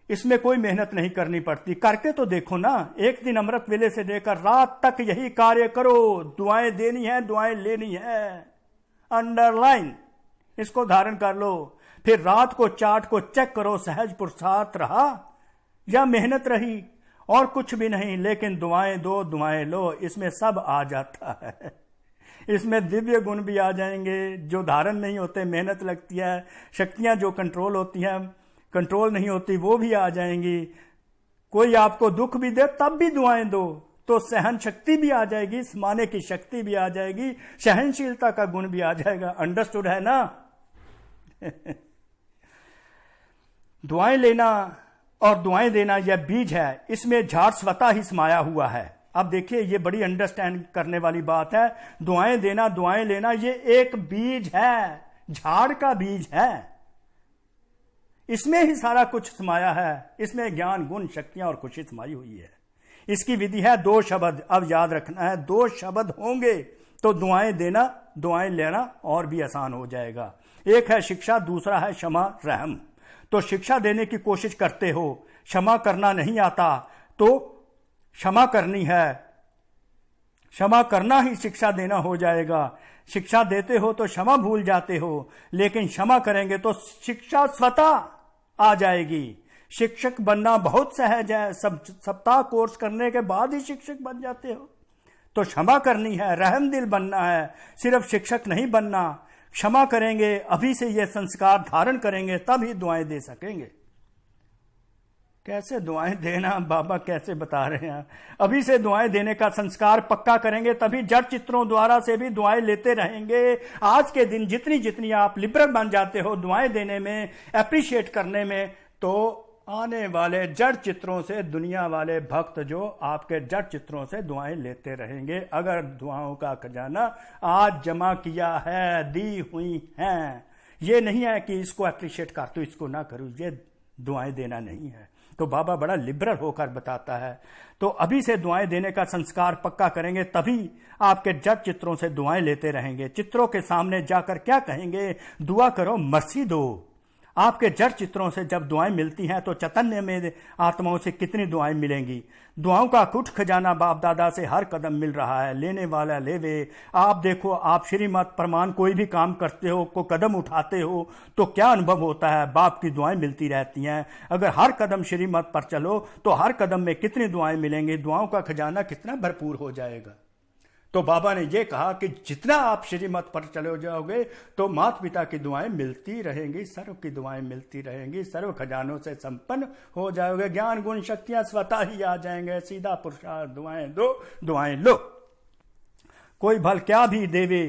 इसमें कोई मेहनत नहीं करनी पड़ती, करके तो देखो ना। एक दिन अमृत वेले से लेकर रात तक यही कार्य करो, दुआएं देनी है, दुआएं लेनी है, अंडरलाइन। इसको धारण कर लो, फिर रात को चार्ट को चेक करो, सहज पुरुषार्थ रहा या मेहनत रही और कुछ भी नहीं। लेकिन दुआएं दो दुआएं लो, इसमें सब आ जाता है। इसमें दिव्य गुण भी आ जाएंगे जो धारण नहीं होते, मेहनत लगती है। शक्तियां जो कंट्रोल होती हैं, कंट्रोल नहीं होती, वो भी आ जाएंगी। कोई आपको दुख भी दे तब भी दुआएं दो तो सहन शक्ति भी आ जाएगी, समाने की शक्ति भी आ जाएगी, सहनशीलता का गुण भी आ जाएगा। अंडरस्टूड है ना? दुआएं लेना और दुआएं देना यह बीज है, इसमें झाड़ स्वतः ही समाया हुआ है। अब देखिए ये बड़ी अंडरस्टैंड करने वाली बात है। दुआएं देना दुआएं लेना ये एक बीज है, झाड़ का बीज है, इसमें ही सारा कुछ समाया है। इसमें ज्ञान गुण शक्तियां और खुशी समाई हुई है। इसकी विधि है 2 शब्द। अब याद रखना है 2 शब्द होंगे तो दुआएं देना दुआएं लेना और भी आसान हो जाएगा। एक है शिक्षा, दूसरा है क्षमा रहम। तो शिक्षा देने की कोशिश करते हो, क्षमा करना नहीं आता तो क्षमा करनी है, क्षमा करना ही शिक्षा देना हो जाएगा। शिक्षा देते हो तो क्षमा भूल जाते हो, लेकिन क्षमा करेंगे तो शिक्षा स्वतः आ जाएगी। शिक्षक बनना बहुत सहज है, सब सप्ताह कोर्स करने के बाद ही शिक्षक बन जाते हो। तो क्षमा करनी है, रहम दिल बनना है, सिर्फ शिक्षक नहीं बनना। क्षमा करेंगे, अभी से ये संस्कार धारण करेंगे, तब ही दुआएं दे सकेंगे। कैसे दुआएं देना बाबा कैसे बता रहे हैं? अभी से दुआएं देने का संस्कार पक्का करेंगे, तभी जड़ चित्रों द्वारा से भी दुआएं लेते रहेंगे। आज के दिन जितनी जितनी आप लिबरल बन जाते हो दुआएं देने में, अप्रिशिएट करने में, तो आने वाले जड़ चित्रों से दुनिया वाले भक्त जो आपके जड़ चित्रों से दुआएं लेते रहेंगे। अगर दुआओं का खजाना आज जमा किया है, दी हुई हैं, ये नहीं है कि इसको अप्रिशिएट कर तो इसको ना करूं, ये दुआएं देना नहीं है। तो बाबा बड़ा लिबरल होकर बताता है। तो अभी से दुआएं देने का संस्कार पक्का करेंगे, तभी आपके जड़ चित्रों से दुआएं लेते रहेंगे। चित्रों के सामने जाकर क्या कहेंगे? दुआ करो, मर्सी दो। आपके जड़ चित्रों से जब दुआएं मिलती हैं तो चैतन्य में आत्माओं से कितनी दुआएं मिलेंगी। दुआओं का कुछ खजाना बाप दादा से हर कदम मिल रहा है, लेने वाला लेवे। आप देखो, आप श्रीमत प्रमाण कोई भी काम करते हो, को कदम उठाते हो तो क्या अनुभव होता है? बाप की दुआएं मिलती रहती हैं। अगर हर कदम श्रीमत पर चलो तो हर कदम में कितनी दुआएं मिलेंगी, दुआओं का खजाना कितना भरपूर हो जाएगा। तो बाबा ने यह कहा कि जितना आप श्रीमत पर चले जाओगे तो माता पिता की दुआएं मिलती रहेंगी, सर्व की दुआएं मिलती रहेंगी, सर्व खजानों से संपन्न हो जाओगे। ज्ञान गुण शक्तियां स्वतः ही आ जाएंगे। सीधा पुरुषार्थ, दुआएं दो दुआएं लो। कोई भल क्या भी देवे,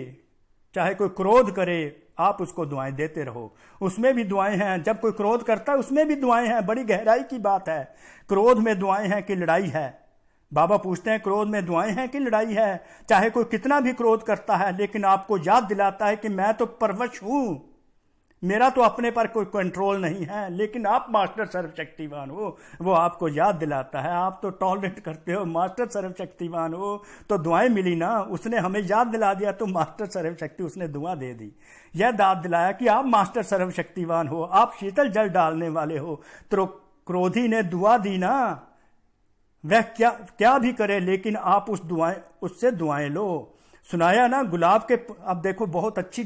चाहे कोई क्रोध करे आप उसको दुआएं देते रहो, उसमें भी दुआएं हैं। जब कोई क्रोध करता है उसमें भी दुआएं हैं। बड़ी गहराई की बात है। क्रोध में दुआएं हैं कि लड़ाई है? बाबा पूछते हैं क्रोध में दुआएं हैं कि लड़ाई है? चाहे कोई कितना भी क्रोध करता है लेकिन आपको याद दिलाता है कि मैं तो परवश हूं, मेरा तो अपने पर कोई कंट्रोल नहीं है, लेकिन आप मास्टर सर्वशक्तिवान हो, वो आपको याद दिलाता है। आप तो टॉलरेट करते हो, मास्टर सर्वशक्तिवान हो, तो दुआएं मिली ना, उसने हमें याद दिला दिया तो मास्टर सर्वशक्ति उसने दुआ दे दी। यह दाद दिलाया कि आप मास्टर सर्वशक्तिवान हो, आप शीतल जल डालने वाले हो। तो क्रोधी ने दुआ दी ना, वह क्या क्या भी करे लेकिन आप उससे दुआएं लो। सुनाया ना गुलाब के, अब देखो बहुत अच्छी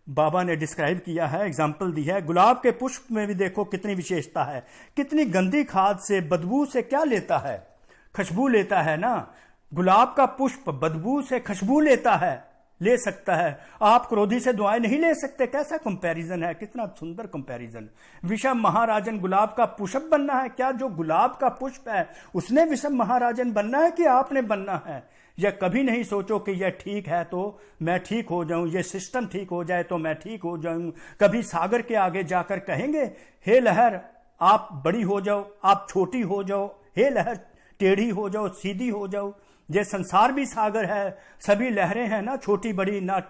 बाबा ने डिस्क्राइब किया है, एग्जाम्पल दी है। गुलाब के पुष्प में भी देखो कितनी विशेषता है। कितनी गंदी खाद से, बदबू से क्या लेता है? खुशबू लेता है ना। गुलाब का पुष्प बदबू से खुशबू ले सकता है। आप क्रोधी से दुआएं नहीं ले सकते। कैसा कंपैरिजन है, कितना सुंदर कंपैरिजन। विषम महाराजन गुलाब का पुष्प बनना है क्या? जो गुलाब का पुष्प है उसने विषम महाराजन बनना है कि आपने बनना है? यह कभी नहीं सोचो कि यह ठीक है तो मैं ठीक हो जाऊं, यह सिस्टम ठीक हो जाए तो मैं ठीक हो जाऊं। कभी सागर के आगे जाकर कहेंगे हे लहर आप बड़ी हो जाओ, आप छोटी हो जाओ, हे लहर टेढ़ी हो जाओ, सीधी हो जाओ। ये संसार भी सागर है, सभी लहरें हैं ना, छोटी बड़ी ना,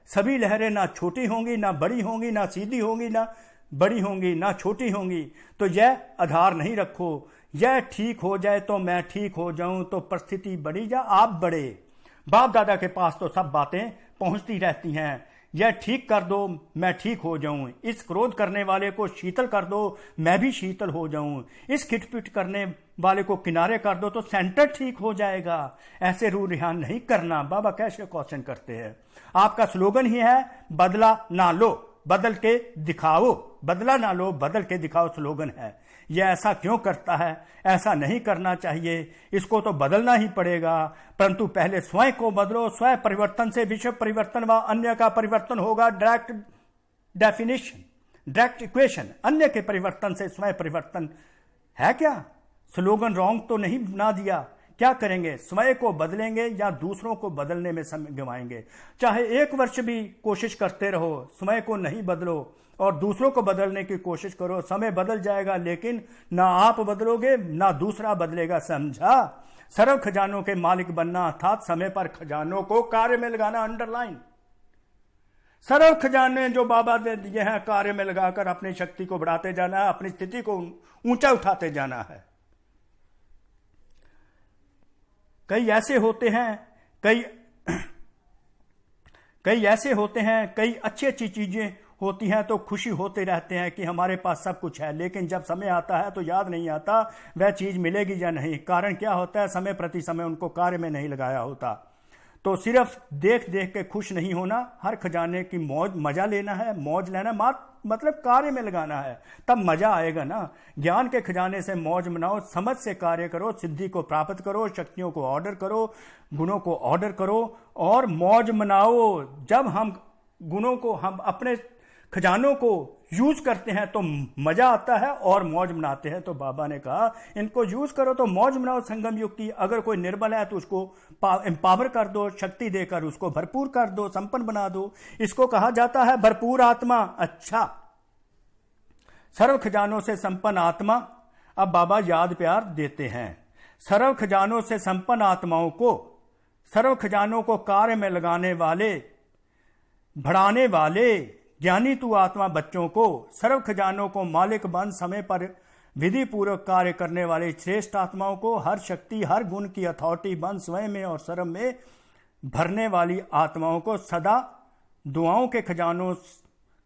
सभी लहरें ना छोटी होंगी ना बड़ी होंगी, ना सीधी होंगी ना बड़ी होंगी, ना छोटी होंगी। तो यह आधार नहीं रखो, यह ठीक हो जाए तो मैं ठीक हो जाऊं, तो परिस्थिति बड़ी या आप बड़े। बाप दादा के पास तो सब बातें पहुंचती रहती हैं। यह ठीक कर दो मैं ठीक हो जाऊं, इस क्रोध करने वाले को शीतल कर दो मैं भी शीतल हो जाऊं, इस खिटपिट करने वाले को किनारे कर दो तो सेंटर ठीक हो जाएगा। ऐसे रू रिहान नहीं करना। बाबा कैसे क्वेश्चन करते हैं। आपका स्लोगन ही है बदला ना लो बदल के दिखाओ, बदला ना लो बदल के दिखाओ स्लोगन है। यह ऐसा क्यों करता है? ऐसा नहीं करना चाहिए, इसको तो बदलना ही पड़ेगा। परंतु पहले स्वयं को बदलो, स्वयं परिवर्तन से विश्व परिवर्तन व अन्य का परिवर्तन होगा। Direct definition, direct equation. अन्य के परिवर्तन से स्वयं परिवर्तन है क्या? स्लोगन रॉन्ग तो नहीं बना दिया। क्या करेंगे? स्वयं को बदलेंगे या दूसरों को बदलने में समय गंवाएंगे? चाहे 1 वर्ष भी कोशिश करते रहो, स्वयं को नहीं बदलो और दूसरों को बदलने की कोशिश करो, समय बदल जाएगा लेकिन ना आप बदलोगे ना दूसरा बदलेगा। समझा? सर्व खजानों के मालिक बनना अर्थात समय पर खजानों को कार्य में लगाना। अंडरलाइन। सर्व खजाने जो बाबा दे दिए हैं कार्य में लगाकर अपनी शक्ति को बढ़ाते जाना है, अपनी स्थिति को ऊंचा उठाते जाना है। कई ऐसे होते हैं कई अच्छी अच्छी चीजें होती हैं तो खुशी होते रहते हैं कि हमारे पास सब कुछ है, लेकिन जब समय आता है तो याद नहीं आता वह चीज मिलेगी या नहीं। कारण क्या होता है? समय प्रति समय उनको कार्य में नहीं लगाया होता। तो सिर्फ देख देख के खुश नहीं होना, हर खजाने की मजा लेना है, मौज लेना, मतलब कार्य में लगाना है, तब मजा आएगा ना। ज्ञान के खजाने से मौज मनाओ, समझ से कार्य करो, सिद्धि को प्राप्त करो, शक्तियों को ऑर्डर करो, गुणों को ऑर्डर करो और मौज मनाओ। जब हम गुणों को, हम अपने खजानों को यूज करते हैं तो मजा आता है और मौज मनाते हैं। तो बाबा ने कहा इनको यूज करो तो मौज मनाओ संगम युग की। अगर कोई निर्बल है तो उसको एम्पावर कर दो, शक्ति देकर उसको भरपूर कर दो, संपन्न बना दो। इसको कहा जाता है भरपूर आत्मा। अच्छा, सर्व खजानों से संपन्न आत्मा। अब बाबा याद प्यार देते हैं। सर्व खजानों से संपन्न आत्माओं को, सर्व खजानों को कार्य में लगाने वाले, बढ़ाने वाले ज्ञानी तू आत्मा बच्चों को, सर्व खजानों को मालिक बन समय पर विधि पूर्वक कार्य करने वाले श्रेष्ठ आत्माओं को, हर शक्ति हर गुण की अथॉरिटी बन स्वयं में और सर्व में भरने वाली आत्माओं को, सदा दुआओं के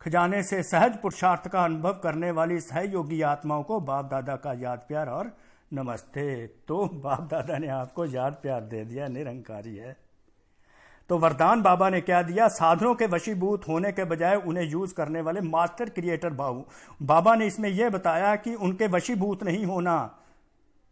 खजाने से सहज पुरुषार्थ का अनुभव करने वाली सहयोगी आत्माओं को बाप दादा का याद प्यार और नमस्ते। तो बाप दादा ने आपको याद प्यार दे दिया, निरंकारी है। तो वरदान बाबा ने क्या दिया? साधनों के वशीभूत होने के बजाय उन्हें यूज करने वाले मास्टर क्रिएटर भाव। बाबा ने इसमें यह बताया कि उनके वशीभूत नहीं होना,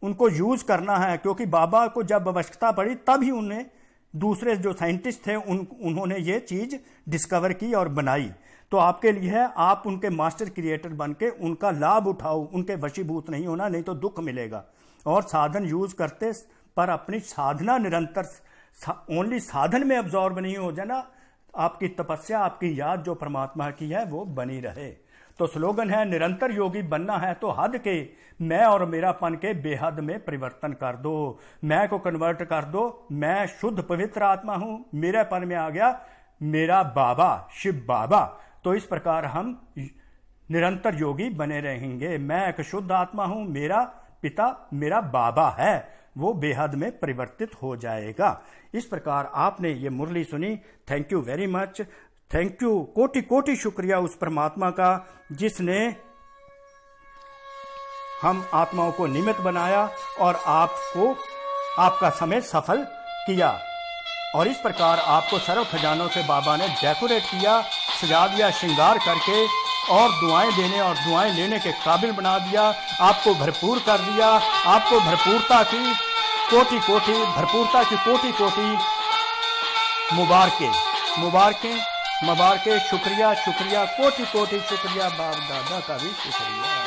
उनको यूज करना है। क्योंकि बाबा को जब आवश्यकता पड़ी तभी उन्हें दूसरे जो साइंटिस्ट थे उन्होंने ये चीज डिस्कवर की और बनाई। तो आपके लिए है, आप उनके मास्टर क्रिएटर बन के उनका लाभ उठाओ, उनके वशीभूत नहीं होना, नहीं तो दुख मिलेगा। और साधन यूज करते पर अपनी साधना निरंतर, ओनली साधन में अब्जॉर्ब नहीं हो जाना, आपकी तपस्या, आपकी याद जो परमात्मा की है वो बनी रहे। तो स्लोगन है, निरंतर योगी बनना है तो हद के, मैं और मेरापन के बेहद में परिवर्तन कर दो। मैं को कन्वर्ट कर दो, मैं शुद्ध पवित्र आत्मा हूं, मेरेपन में आ गया मेरा बाबा शिव बाबा। तो इस प्रकार हम निरंतर योगी बने रहेंगे। मैं एक शुद्ध आत्मा हूं, मेरा पिता मेरा बाबा है, वो बेहद में परिवर्तित हो जाएगा। इस प्रकार आपने ये मुरली सुनी। Thank you very much, thank you, कोटि कोटि शुक्रिया उस परमात्मा का जिसने हम आत्माओं को निमित्त बनाया और आपको आपका समय सफल किया। और इस प्रकार आपको सर्व खजानों से बाबा ने डेकोरेट किया, सजा दिया श्रृंगार करके, और दुआएं देने और दुआएं लेने के काबिल बना दिया। आपको भरपूर कर दिया, आपको भरपूरता की कोटि कोटि, भरपूरता की कोटि कोटि मुबारकें मुबारकें मुबारकें। शुक्रिया शुक्रिया, कोटि कोटि शुक्रिया, बाप दादा का भी शुक्रिया।